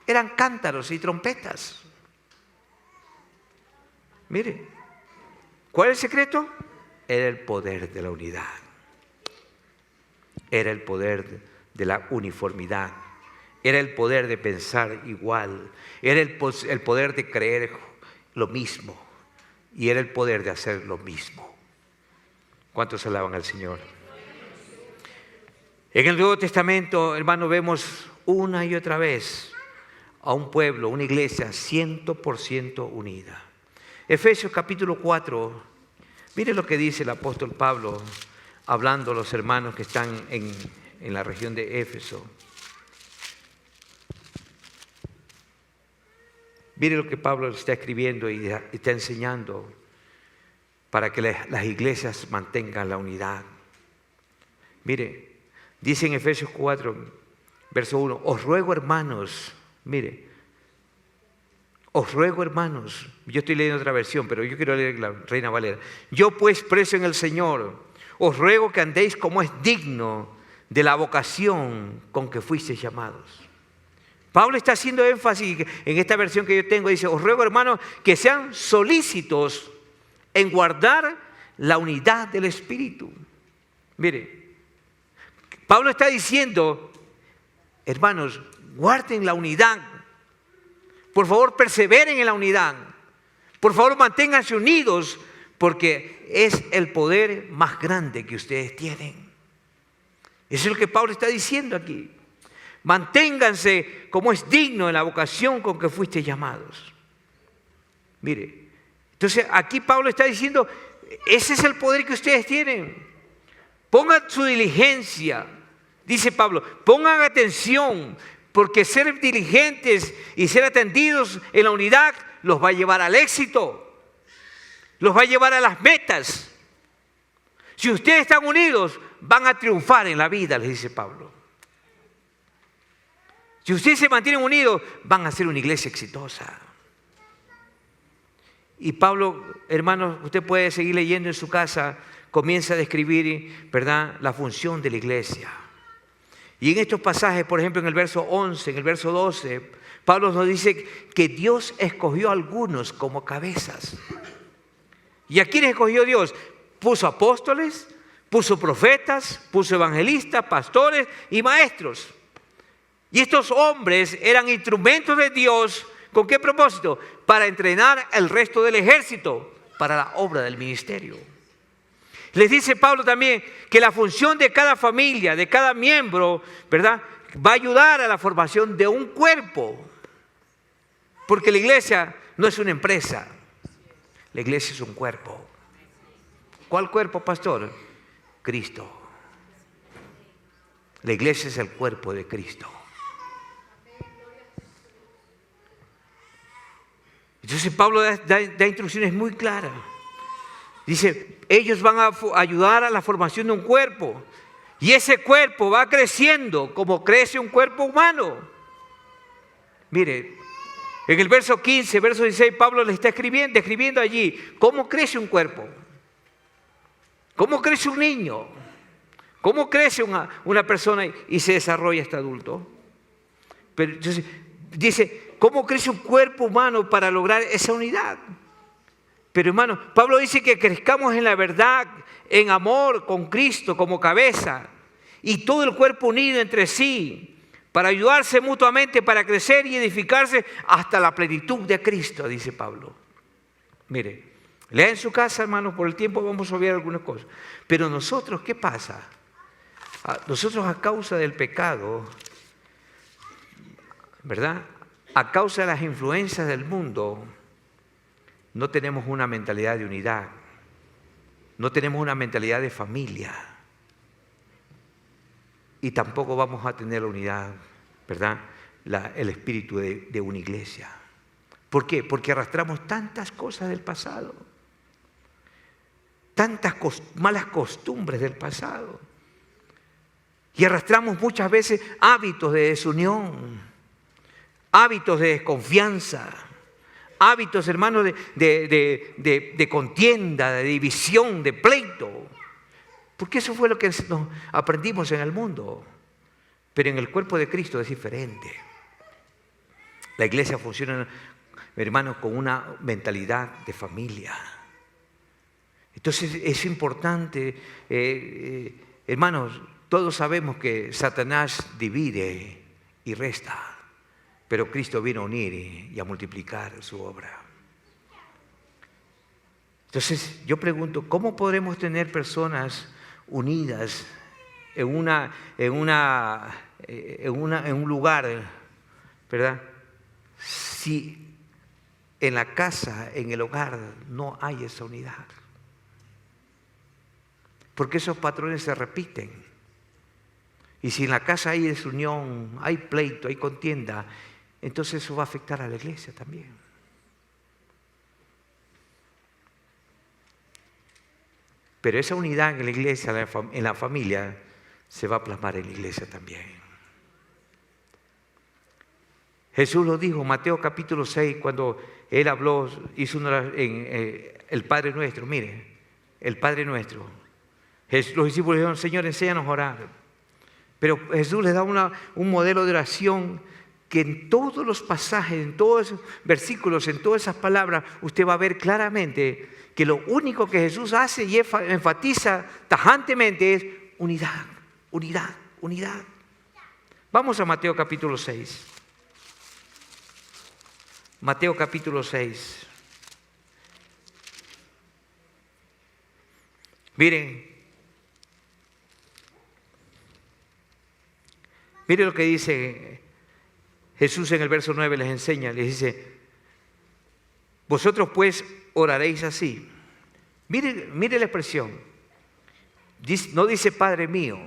[SPEAKER 1] eran cántaros y trompetas. Mire, ¿cuál es el secreto? Era el poder de la unidad. Era el poder de la uniformidad. era el poder de pensar igual, era el poder de creer lo mismo y era el poder de hacer lo mismo. ¿Cuántos alaban al Señor? En el Nuevo Testamento, hermano, vemos una y otra vez a un pueblo, una iglesia 100% unida. Efesios capítulo 4, mire lo que dice el apóstol Pablo hablando a los hermanos que están en la región de Éfeso. Mire lo que Pablo está escribiendo y está enseñando para que las iglesias mantengan la unidad. Mire, dice en Efesios 4, verso 1, os ruego hermanos, mire, os ruego hermanos, yo estoy leyendo otra versión, pero yo quiero leer la Reina Valera. Yo pues preso en el Señor, os ruego que andéis como es digno de la vocación con que fuisteis llamados. Pablo está haciendo énfasis en esta versión que yo tengo, dice, os ruego hermanos que sean solícitos en guardar la unidad del Espíritu. Mire, Pablo está diciendo, hermanos, guarden la unidad. Por favor, perseveren en la unidad. Por favor, manténganse unidos, porque es el poder más grande que ustedes tienen. Eso es lo que Pablo está diciendo aquí. Manténganse como es digno en la vocación con que fuiste llamados. Mire, entonces aquí Pablo está diciendo, ese es el poder que ustedes tienen. Pongan su diligencia, dice Pablo, pongan atención, porque ser diligentes y ser atendidos en la unidad los va a llevar al éxito, los va a llevar a las metas. Si ustedes están unidos, van a triunfar en la vida, les dice Pablo. Si ustedes se mantienen unidos, van a ser una iglesia exitosa. Y Pablo, hermanos, usted puede seguir leyendo en su casa, comienza a describir, ¿verdad?, la función de la iglesia. Y en estos pasajes, por ejemplo, en el verso 11, en el verso 12, Pablo nos dice que Dios escogió a algunos como cabezas. ¿Y a quiénes escogió Dios? Puso apóstoles, puso profetas, puso evangelistas, pastores y maestros. Y estos hombres eran instrumentos de Dios. ¿Con qué propósito? Para entrenar el resto del ejército para la obra del ministerio. Les dice Pablo también que la función de cada familia, de cada miembro, ¿verdad?, va a ayudar a la formación de un cuerpo. Porque la iglesia no es una empresa, la iglesia es un cuerpo. ¿Cuál cuerpo, pastor? Cristo. La iglesia es el cuerpo de Cristo. Entonces Pablo da instrucciones muy claras. Dice, ellos van a ayudar a la formación de un cuerpo. Y ese cuerpo va creciendo como crece un cuerpo humano. Mire, en el verso 15, verso 16, Pablo le está describiendo allí cómo crece un cuerpo. Cómo crece un niño. Cómo crece una persona y se desarrolla hasta adulto. Pero entonces, dice, ¿cómo crece un cuerpo humano para lograr esa unidad? Pero hermano, Pablo dice que crezcamos en la verdad, en amor con Cristo como cabeza y todo el cuerpo unido entre sí para ayudarse mutuamente, para crecer y edificarse hasta la plenitud de Cristo, dice Pablo. Mire, lea en su casa, hermanos, por el tiempo vamos a obviar algunas cosas. Pero nosotros, ¿qué pasa? Nosotros a causa del pecado, ¿verdad?, a causa de las influencias del mundo, no tenemos una mentalidad de unidad, no tenemos una mentalidad de familia y tampoco vamos a tener la unidad, ¿verdad?, el espíritu de una iglesia. ¿Por qué? Porque arrastramos tantas cosas del pasado, tantas malas costumbres del pasado y arrastramos muchas veces hábitos de desunión, hábitos de desconfianza, hábitos, hermanos, de contienda, de división, de pleito. Porque eso fue lo que nos aprendimos en el mundo. Pero en el cuerpo de Cristo es diferente. La iglesia funciona, hermanos, con una mentalidad de familia. Entonces es importante, hermanos, todos sabemos que Satanás divide y resta. Pero Cristo vino a unir y a multiplicar su obra. Entonces yo pregunto, ¿cómo podremos tener personas unidas en un lugar, ¿verdad? Si en la casa, en el hogar, no hay esa unidad. Porque esos patrones se repiten. Y si en la casa hay desunión, hay pleito, hay contienda, entonces eso va a afectar a la iglesia también. Pero esa unidad en la iglesia, en la familia, se va a plasmar en la iglesia también. Jesús lo dijo en Mateo capítulo 6, cuando Él habló, hizo el Padre Nuestro. Mire, el Padre Nuestro. Los discípulos dijeron, Señor, enséñanos a orar. Pero Jesús les da un modelo de oración que en todos los pasajes, en todos esos versículos, en todas esas palabras, usted va a ver claramente que lo único que Jesús hace y enfatiza tajantemente es unidad, unidad, unidad. Vamos a Mateo capítulo 6. Mateo capítulo 6. Miren lo que dice Jesús en el verso 9, les enseña, les dice, vosotros pues oraréis así. Mire la expresión. No dice Padre mío,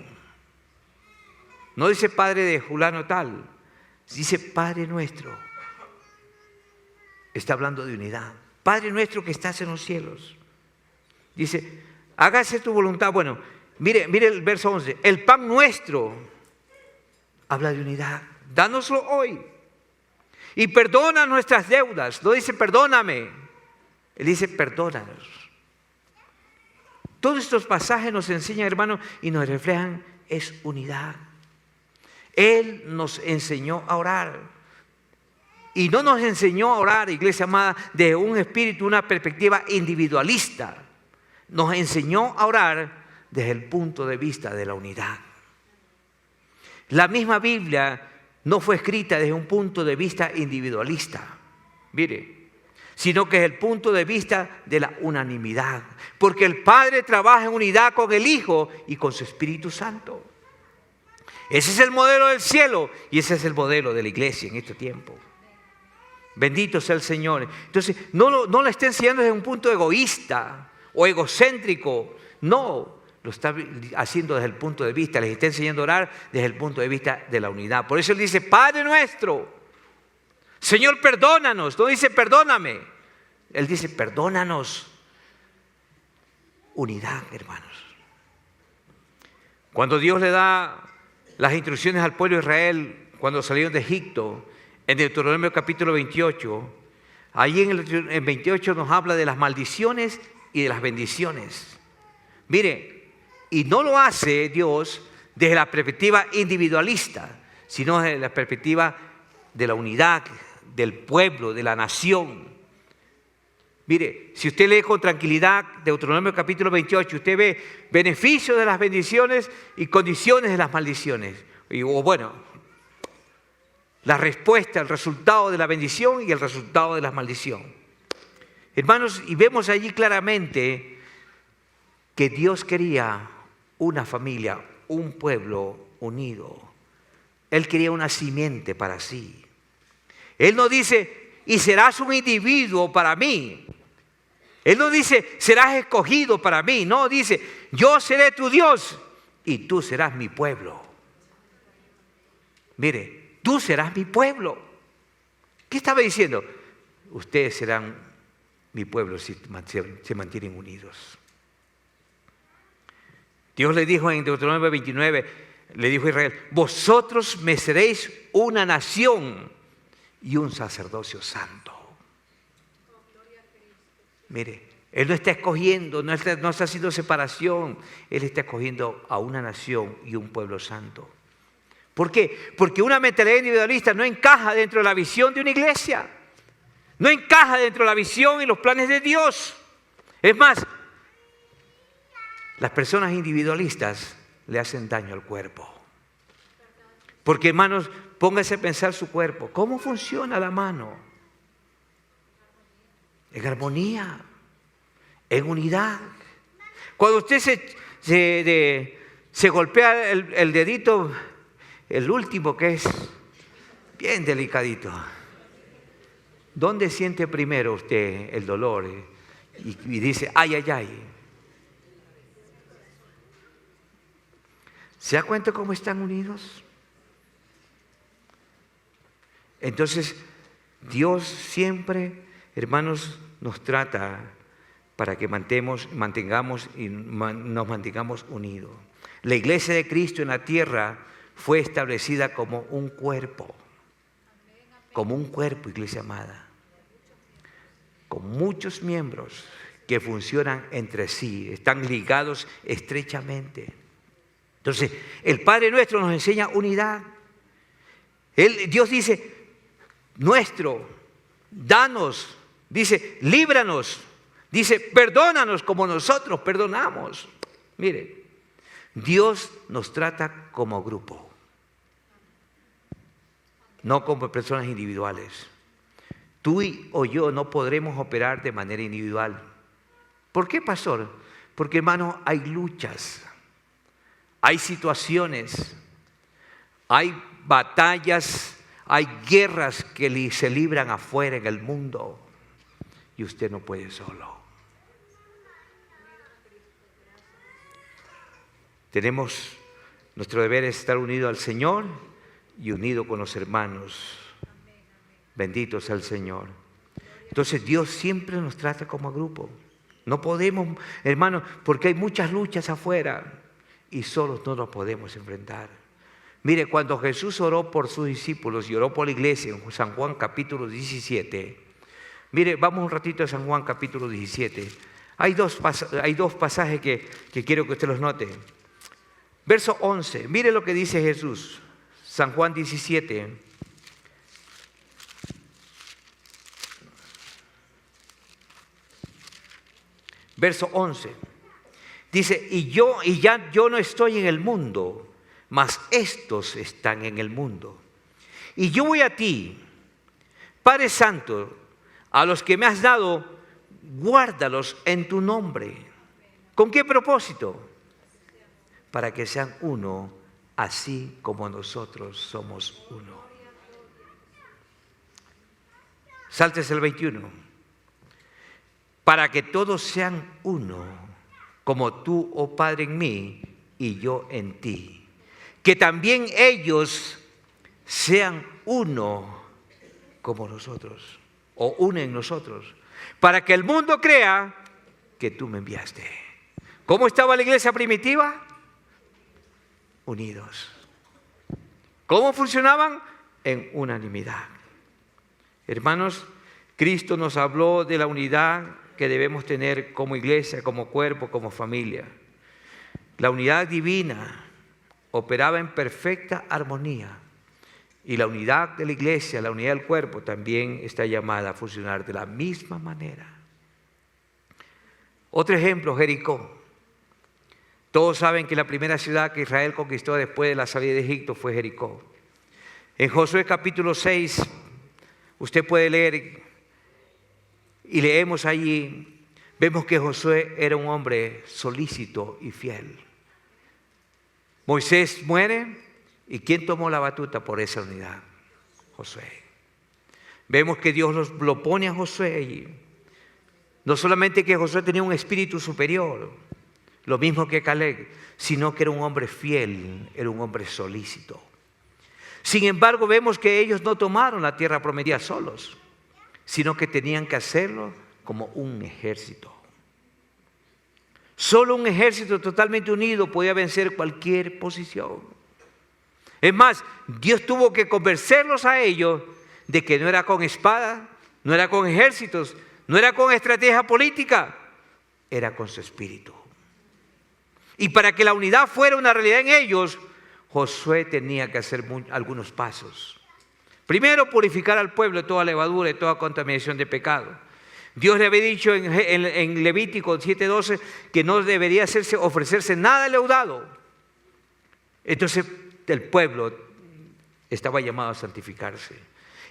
[SPEAKER 1] no dice Padre de fulano tal, dice Padre nuestro. Está hablando de unidad. Padre nuestro que estás en los cielos. Dice, hágase tu voluntad. Bueno, mire el verso 11. El pan nuestro habla de unidad. Dánoslo hoy. Y perdona nuestras deudas. No dice perdóname. Él dice perdónanos. Todos estos pasajes nos enseñan, hermanos, y nos reflejan, es unidad. Él nos enseñó a orar. Y no nos enseñó a orar, iglesia amada, de un espíritu, una perspectiva individualista. Nos enseñó a orar desde el punto de vista de la unidad. La misma Biblia no fue escrita desde un punto de vista individualista, mire, sino que es el punto de vista de la unanimidad. Porque el Padre trabaja en unidad con el Hijo y con su Espíritu Santo. Ese es el modelo del cielo y ese es el modelo de la iglesia en este tiempo. Bendito sea el Señor. Entonces, no lo está enseñando desde un punto egoísta o egocéntrico. No, lo está haciendo desde el punto de vista, les está enseñando a orar desde el punto de vista de la unidad. Por eso Él dice, Padre nuestro, Señor, perdónanos. No dice perdóname. Él dice, perdónanos. Unidad, hermanos. Cuando Dios le da las instrucciones al pueblo de Israel, cuando salieron de Egipto, en Deuteronomio capítulo 28, ahí en el 28 nos habla de las maldiciones y de las bendiciones. Mire, y no lo hace Dios desde la perspectiva individualista, sino desde la perspectiva de la unidad, del pueblo, de la nación. Mire, si usted lee con tranquilidad Deuteronomio capítulo 28, usted ve beneficios de las bendiciones y condiciones de las maldiciones. O bueno, la respuesta, el resultado de la bendición y el resultado de la maldición. Hermanos, y vemos allí claramente que Dios quería una familia, un pueblo unido. Él quería una simiente para sí. Él no dice, y serás un individuo para mí. Él no dice, serás escogido para mí. No, dice, yo seré tu Dios y tú serás mi pueblo. Mire, tú serás mi pueblo. ¿Qué estaba diciendo? Ustedes serán mi pueblo si se mantienen unidos. Dios le dijo en Deuteronomio 29, le dijo a Israel, vosotros me seréis una nación y un sacerdocio santo. Mire, Él no está escogiendo, no está haciendo separación. Él está escogiendo a una nación y un pueblo santo. ¿Por qué? Porque una mentalidad individualista no encaja dentro de la visión de una iglesia. No encaja dentro de la visión y los planes de Dios. Es más, las personas individualistas le hacen daño al cuerpo. Porque, hermanos, Póngase a pensar su cuerpo. ¿Cómo funciona la mano? En armonía, en unidad. Cuando usted se golpea el dedito, el último, que es bien delicadito, ¿dónde siente primero usted el dolor? Y dice, ay, ay, ay. ¿Se da cuenta cómo están unidos? Entonces, Dios siempre, hermanos, nos trata para que nos mantengamos unidos. La iglesia de Cristo en la tierra fue establecida como un cuerpo, iglesia amada, con muchos miembros que funcionan entre sí, están ligados estrechamente. Entonces, el Padre nuestro nos enseña unidad. Dios dice, nuestro, danos, dice, líbranos, dice, perdónanos como nosotros perdonamos. Mire, Dios nos trata como grupo, no como personas individuales. Tú o yo no podremos operar de manera individual. ¿Por qué, pastor? Porque, hermano, hay luchas, hay situaciones, hay batallas, hay guerras que se libran afuera en el mundo y usted no puede solo. Nuestro deber es estar unido al Señor y unido con los hermanos. Bendito sea el Señor. Entonces Dios siempre nos trata como grupo. No podemos, hermanos, porque hay muchas luchas afuera y solos no nos podemos enfrentar. Mire, cuando Jesús oró por sus discípulos y oró por la iglesia en San Juan capítulo 17, mire, vamos un ratito a San Juan capítulo 17. Hay dos pasajes que quiero que usted los note. Verso 11, mire lo que dice Jesús, San Juan 17. Verso 11. Dice, yo no estoy en el mundo, mas estos están en el mundo. Y yo voy a ti, Padre Santo, a los que me has dado, guárdalos en tu nombre. ¿Con qué propósito? Para que sean uno, así como nosotros somos uno. Sáltese el 21. Para que todos sean uno, como tú, oh Padre, en mí y yo en ti. Que también ellos sean uno como nosotros, o uno en nosotros, para que el mundo crea que tú me enviaste. ¿Cómo estaba la iglesia primitiva? Unidos. ¿Cómo funcionaban? En unanimidad. Hermanos, Cristo nos habló de la unidad que debemos tener como iglesia, como cuerpo, como familia. La unidad divina operaba en perfecta armonía y la unidad de la iglesia, la unidad del cuerpo también está llamada a funcionar de la misma manera. Otro ejemplo, Jericó. Todos saben que la primera ciudad que Israel conquistó después de la salida de Egipto fue Jericó. En Josué capítulo 6, usted puede leer y leemos allí, vemos que Josué era un hombre solícito y fiel. Moisés muere y ¿quién tomó la batuta por esa unidad? Josué. Vemos que Dios lo pone a Josué allí. No solamente que Josué tenía un espíritu superior, lo mismo que Caleb, sino que era un hombre fiel, era un hombre solícito. Sin embargo, vemos que ellos no tomaron la tierra prometida solos, sino que tenían que hacerlo como un ejército. Solo un ejército totalmente unido podía vencer cualquier posición. Es más, Dios tuvo que convencerlos a ellos de que no era con espada, no era con ejércitos, no era con estrategia política, era con su espíritu. Y para que la unidad fuera una realidad en ellos, Josué tenía que hacer algunos pasos. Primero, purificar al pueblo de toda levadura y toda contaminación de pecado. Dios le había dicho en Levítico 7:12 que no debería ofrecerse nada leudado. Entonces el pueblo estaba llamado a santificarse.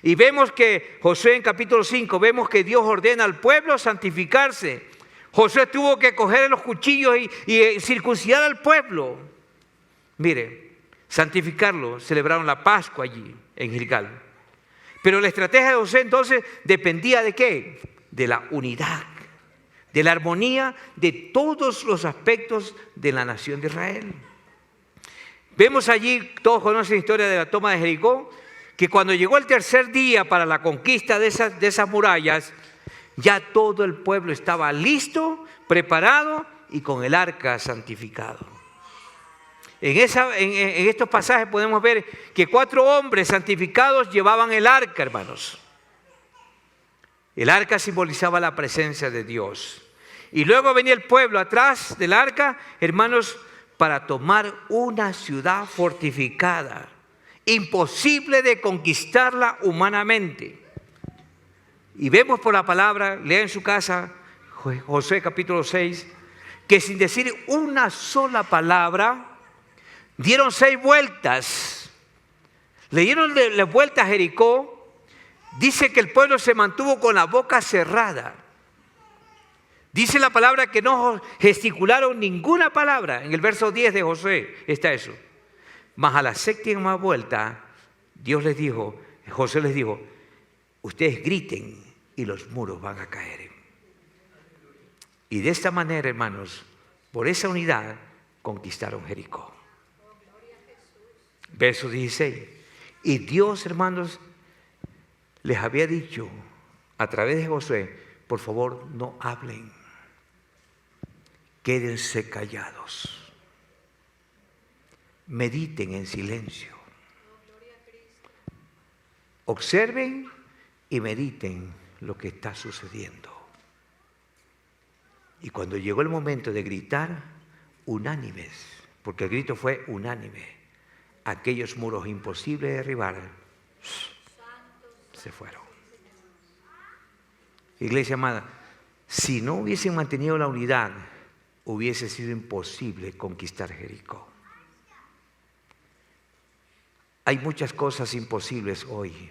[SPEAKER 1] Y vemos que Josué en capítulo 5, vemos que Dios ordena al pueblo santificarse. Josué tuvo que coger los cuchillos y circuncidar al pueblo. Mire, santificarlo, celebraron la Pascua allí en Gilgal. Pero la estrategia de Josué entonces dependía ¿de qué? De la unidad, de la armonía de todos los aspectos de la nación de Israel. Vemos allí, todos conocen la historia de la toma de Jericó, que cuando llegó el tercer día para la conquista de esas murallas, ya todo el pueblo estaba listo, preparado y con el arca santificado. En estos pasajes podemos ver que 4 hombres santificados llevaban el arca, hermanos. El arca simbolizaba la presencia de Dios. Y luego venía el pueblo atrás del arca, hermanos, para tomar una ciudad fortificada, imposible de conquistarla humanamente. Y vemos por la palabra, lea en su casa, Josué capítulo 6, que sin decir una sola palabra, dieron 6 vueltas. Le dieron la vuelta a Jericó. Dice que el pueblo se mantuvo con la boca cerrada. Dice la palabra que no gesticularon ninguna palabra. En el verso 10 de Josué está eso. Mas a la 7ª vuelta, Josué les dijo, ustedes griten y los muros van a caer. Y de esta manera, hermanos, por esa unidad conquistaron Jericó. Verso 16. Y Dios, hermanos, les había dicho a través de Josué, por favor no hablen, quédense callados, mediten en silencio, observen y mediten lo que está sucediendo. Y cuando llegó el momento de gritar, unánimes, porque el grito fue unánime, aquellos muros imposibles de derribar se fueron. Iglesia amada, si no hubiesen mantenido la unidad, hubiese sido imposible conquistar Jericó. Hay muchas cosas imposibles hoy.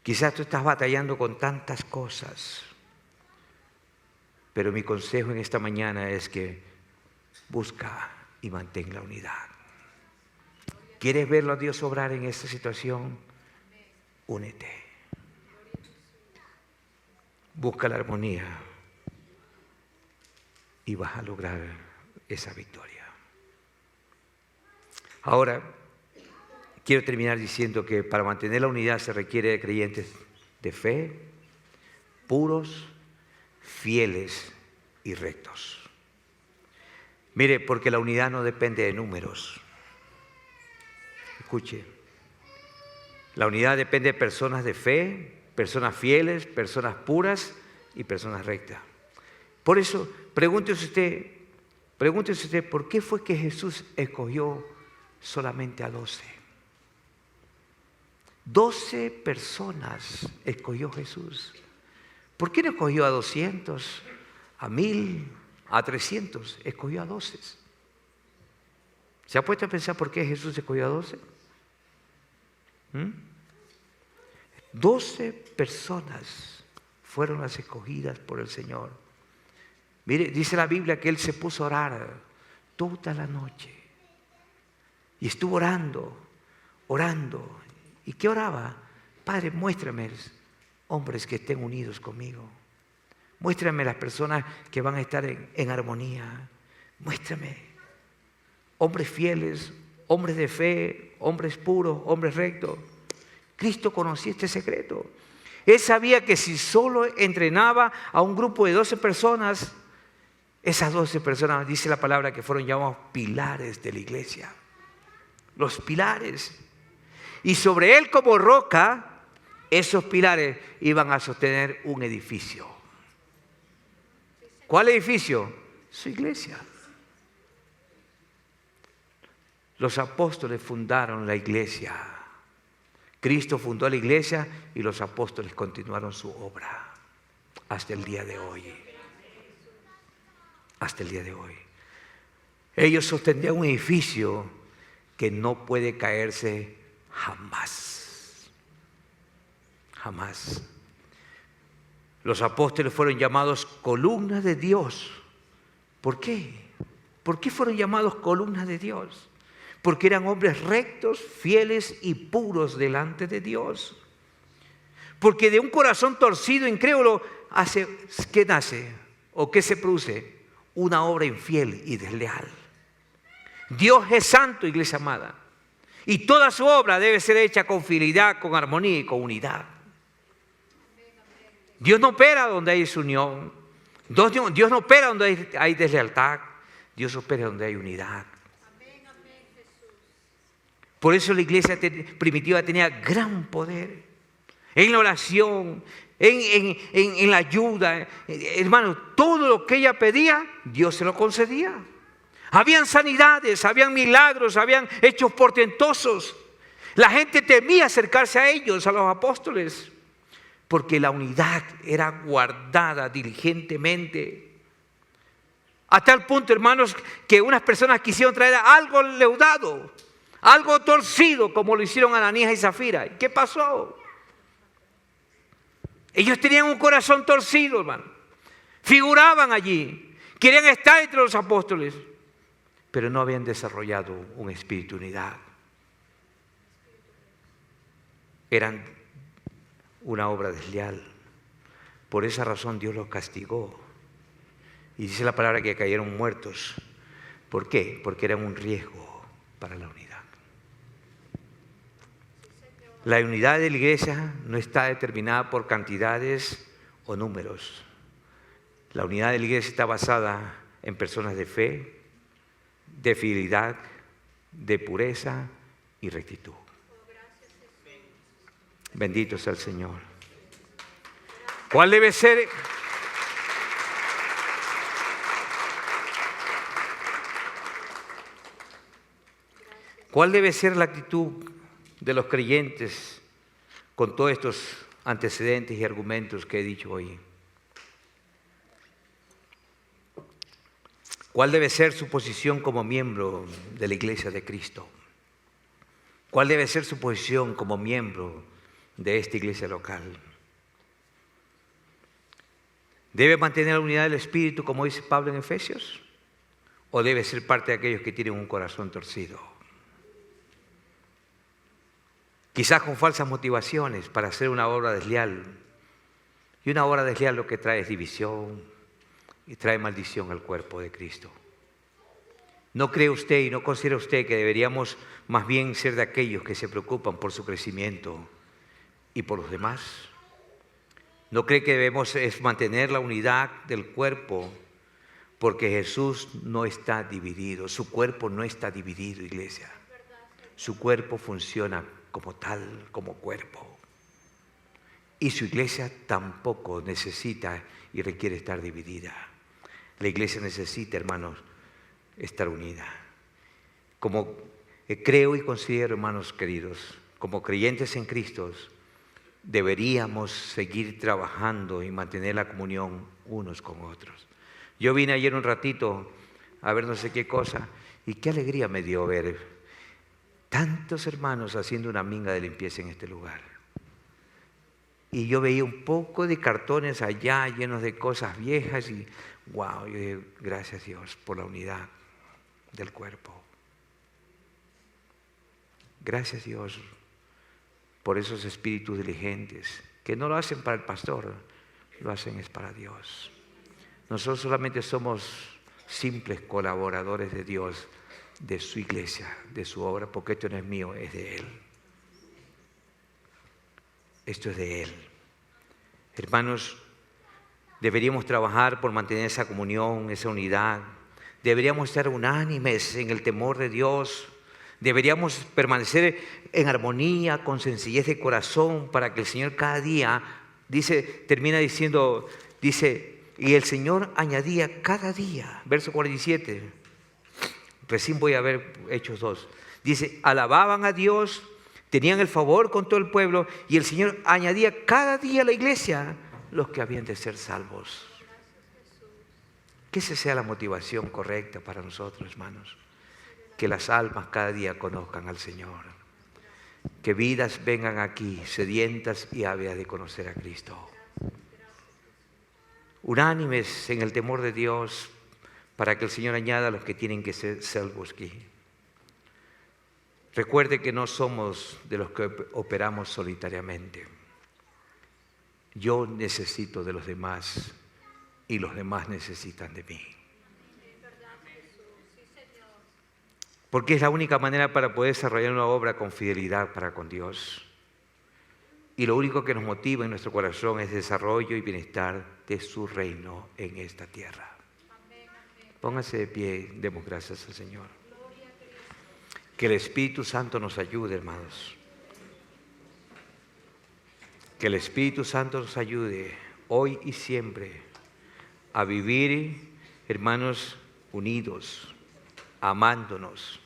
[SPEAKER 1] Quizás tú estás batallando con tantas cosas, pero mi consejo en esta mañana es que busca y mantén la unidad. ¿Quieres verlo a Dios obrar en esta situación? Únete. Busca la armonía y vas a lograr esa victoria. Ahora, quiero terminar diciendo que para mantener la unidad se requiere de creyentes de fe, puros, fieles y rectos. Mire, porque la unidad no depende de números. Escuche. La unidad depende de personas de fe, personas fieles, personas puras y personas rectas. Por eso, pregúntese usted, ¿por qué fue que Jesús escogió solamente a 12? 12 personas escogió Jesús. ¿Por qué no escogió a 200, a 1000, a 300? Escogió a 12. ¿Se ha puesto a pensar por qué Jesús escogió a 12? 12 personas fueron las escogidas por el Señor. Mire, dice la Biblia que Él se puso a orar toda la noche. Y estuvo orando. ¿Y qué oraba? Padre, muéstrame hombres que estén unidos conmigo. Muéstrame las personas que van a estar en armonía. Muéstrame hombres fieles, hombres de fe, hombres puros, hombres rectos. Cristo conocía este secreto. Él sabía que si solo entrenaba a un grupo de 12 personas, esas 12 personas, dice la palabra, que fueron llamados pilares de la iglesia. Los pilares. Y sobre él como roca, esos pilares iban a sostener un edificio. ¿Cuál edificio? Su iglesia. Los apóstoles fundaron la iglesia. Cristo fundó la iglesia y los apóstoles continuaron su obra hasta el día de hoy. Hasta el día de hoy. Ellos sostenían un edificio que no puede caerse Jamás. Jamás. Los apóstoles fueron llamados columnas de Dios. ¿Por qué? ¿Por qué fueron llamados columnas de Dios? Porque eran hombres rectos, fieles y puros delante de Dios. Porque de un corazón torcido, incrédulo, ¿qué nace? ¿O qué se produce? Una obra infiel y desleal. Dios es santo, iglesia amada. Y toda su obra debe ser hecha con fidelidad, con armonía y con unidad. Dios no opera donde hay desunión. Dios no opera donde hay deslealtad. Dios opera donde hay unidad. Por eso la iglesia primitiva tenía gran poder en la oración, en la ayuda. Hermanos, todo lo que ella pedía, Dios se lo concedía. Habían sanidades, habían milagros, habían hechos portentosos. La gente temía acercarse a ellos, a los apóstoles, porque la unidad era guardada diligentemente. A tal punto, hermanos, que unas personas quisieron traer algo leudado, algo torcido, como lo hicieron Ananías y Zafira. ¿Qué pasó? Ellos tenían un corazón torcido, hermano. Figuraban allí, querían estar entre los apóstoles, pero no habían desarrollado un espíritu de unidad. Eran una obra desleal. Por esa razón Dios los castigó. Y dice la palabra que cayeron muertos. ¿Por qué? Porque eran un riesgo para la unidad. La unidad de la iglesia no está determinada por cantidades o números. La unidad de la iglesia está basada en personas de fe, de fidelidad, de pureza y rectitud. Bendito sea el Señor. ¿Cuál debe ser? ¿Cuál debe ser la actitud de los creyentes con todos estos antecedentes y argumentos que he dicho hoy? ¿Cuál debe ser su posición como miembro de la Iglesia de Cristo? ¿Cuál debe ser su posición como miembro de esta iglesia local? ¿Debe mantener la unidad del Espíritu, como dice Pablo en Efesios? ¿O debe ser parte de aquellos que tienen un corazón torcido? Quizás con falsas motivaciones para hacer una obra desleal. Y una obra desleal lo que trae es división y trae maldición al cuerpo de Cristo. ¿No cree usted y no considera usted que deberíamos más bien ser de aquellos que se preocupan por su crecimiento y por los demás? ¿No cree que debemos mantener la unidad del cuerpo? Porque Jesús no está dividido, su cuerpo no está dividido, iglesia. Su cuerpo funciona como tal, como cuerpo. Y su iglesia tampoco necesita y requiere estar dividida. La iglesia necesita, hermanos, estar unida. Como creo y considero, hermanos queridos, como creyentes en Cristo, deberíamos seguir trabajando y mantener la comunión unos con otros. Yo vine ayer un ratito a ver no sé qué cosa y qué alegría me dio ver tantos hermanos haciendo una minga de limpieza en este lugar. Y yo veía un poco de cartones allá llenos de cosas viejas y wow, yo digo, gracias Dios por la unidad del cuerpo. Gracias Dios por esos espíritus diligentes que no lo hacen para el pastor, lo hacen es para Dios. Nosotros solamente somos simples colaboradores de Dios, de su iglesia, de su obra, porque esto no es mío, es de Él. Esto es de Él. Hermanos, deberíamos trabajar por mantener esa comunión, esa unidad. Deberíamos estar unánimes en el temor de Dios. Deberíamos permanecer en armonía, con sencillez de corazón, para que el Señor cada día, termina diciendo, y el Señor añadía cada día, verso 47, recién voy a ver Hechos 2, dice, alababan a Dios, tenían el favor con todo el pueblo, y el Señor añadía cada día a la iglesia los que habían de ser salvos. Que esa sea la motivación correcta para nosotros, hermanos. Que las almas cada día conozcan al Señor. Que vidas vengan aquí sedientas y ávidas de conocer a Cristo. Unánimes en el temor de Dios para que el Señor añada a los que tienen que ser salvos aquí. Recuerde que no somos de los que operamos solitariamente. Yo necesito de los demás y los demás necesitan de mí. Porque es la única manera para poder desarrollar una obra con fidelidad para con Dios. Y lo único que nos motiva en nuestro corazón es desarrollo y bienestar de su reino en esta tierra. Póngase de pie, demos gracias al Señor. Que el Espíritu Santo nos ayude, hermanos. Que el Espíritu Santo nos ayude hoy y siempre a vivir, hermanos, unidos, amándonos,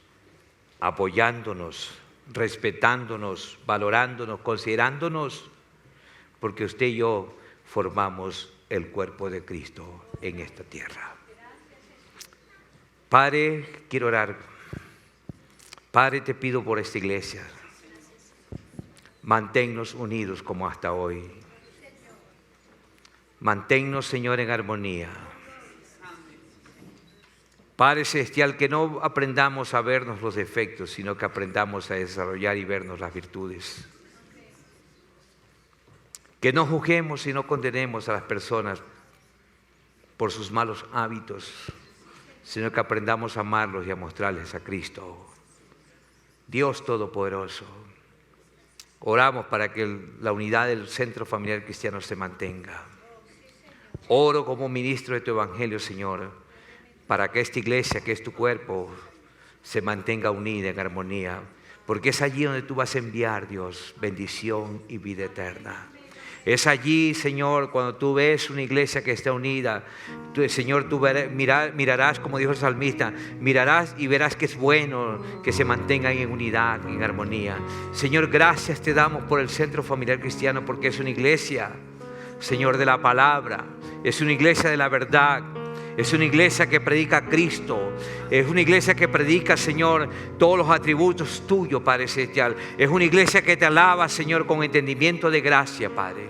[SPEAKER 1] apoyándonos, respetándonos, valorándonos, considerándonos, porque usted y yo formamos el cuerpo de Cristo en esta tierra. Padre, quiero orar. Padre, te pido por esta iglesia. Manténnos unidos como hasta hoy. Manténnos, Señor, en armonía. Padre Celestial, que no aprendamos a vernos los defectos, sino que aprendamos a desarrollar y vernos las virtudes. Que no juzguemos y no condenemos a las personas por sus malos hábitos, sino que aprendamos a amarlos y a mostrarles a Cristo. Dios Todopoderoso, oramos para que la unidad del Centro Familiar Cristiano se mantenga. Oro como ministro de tu Evangelio, Señor, para que esta iglesia, que es tu cuerpo, se mantenga unida en armonía, porque es allí donde tú vas a enviar, Dios, bendición y vida eterna. Es allí, Señor, cuando tú ves una iglesia que está unida, Señor, tú mirarás, como dijo el salmista, mirarás y verás que es bueno que se mantengan en unidad, en armonía. Señor, gracias te damos por el Centro Familiar Cristiano, porque es una iglesia, Señor, de la palabra, es una iglesia de la verdad. Es una iglesia que predica a Cristo. Es una iglesia que predica, Señor, todos los atributos tuyos, Padre Celestial. Es una iglesia que te alaba, Señor, con entendimiento de gracia, Padre.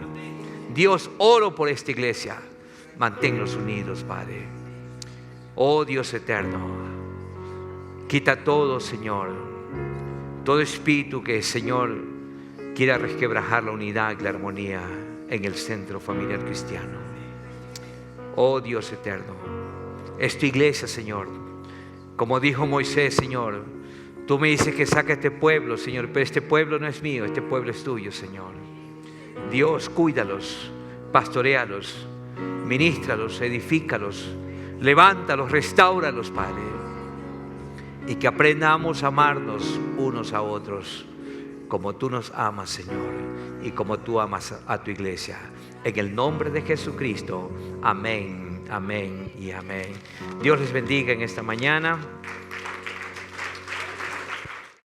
[SPEAKER 1] Dios, oro por esta iglesia. Manténnos unidos, Padre. Oh Dios eterno, quita todo, Señor, todo espíritu que, Señor, quiera resquebrajar la unidad y la armonía en el Centro Familiar Cristiano. Oh Dios eterno, es tu iglesia, Señor. Como dijo Moisés, Señor, tú me dices que saque a este pueblo, Señor, pero este pueblo no es mío, este pueblo es tuyo, Señor. Dios, cuídalos, pastoréalos, ministralos, edifícalos, levántalos, restáuralos, Padre. Y que aprendamos a amarnos unos a otros como tú nos amas, Señor, y como tú amas a tu iglesia. En el nombre de Jesucristo, amén, amén y amén. Dios les bendiga en esta mañana.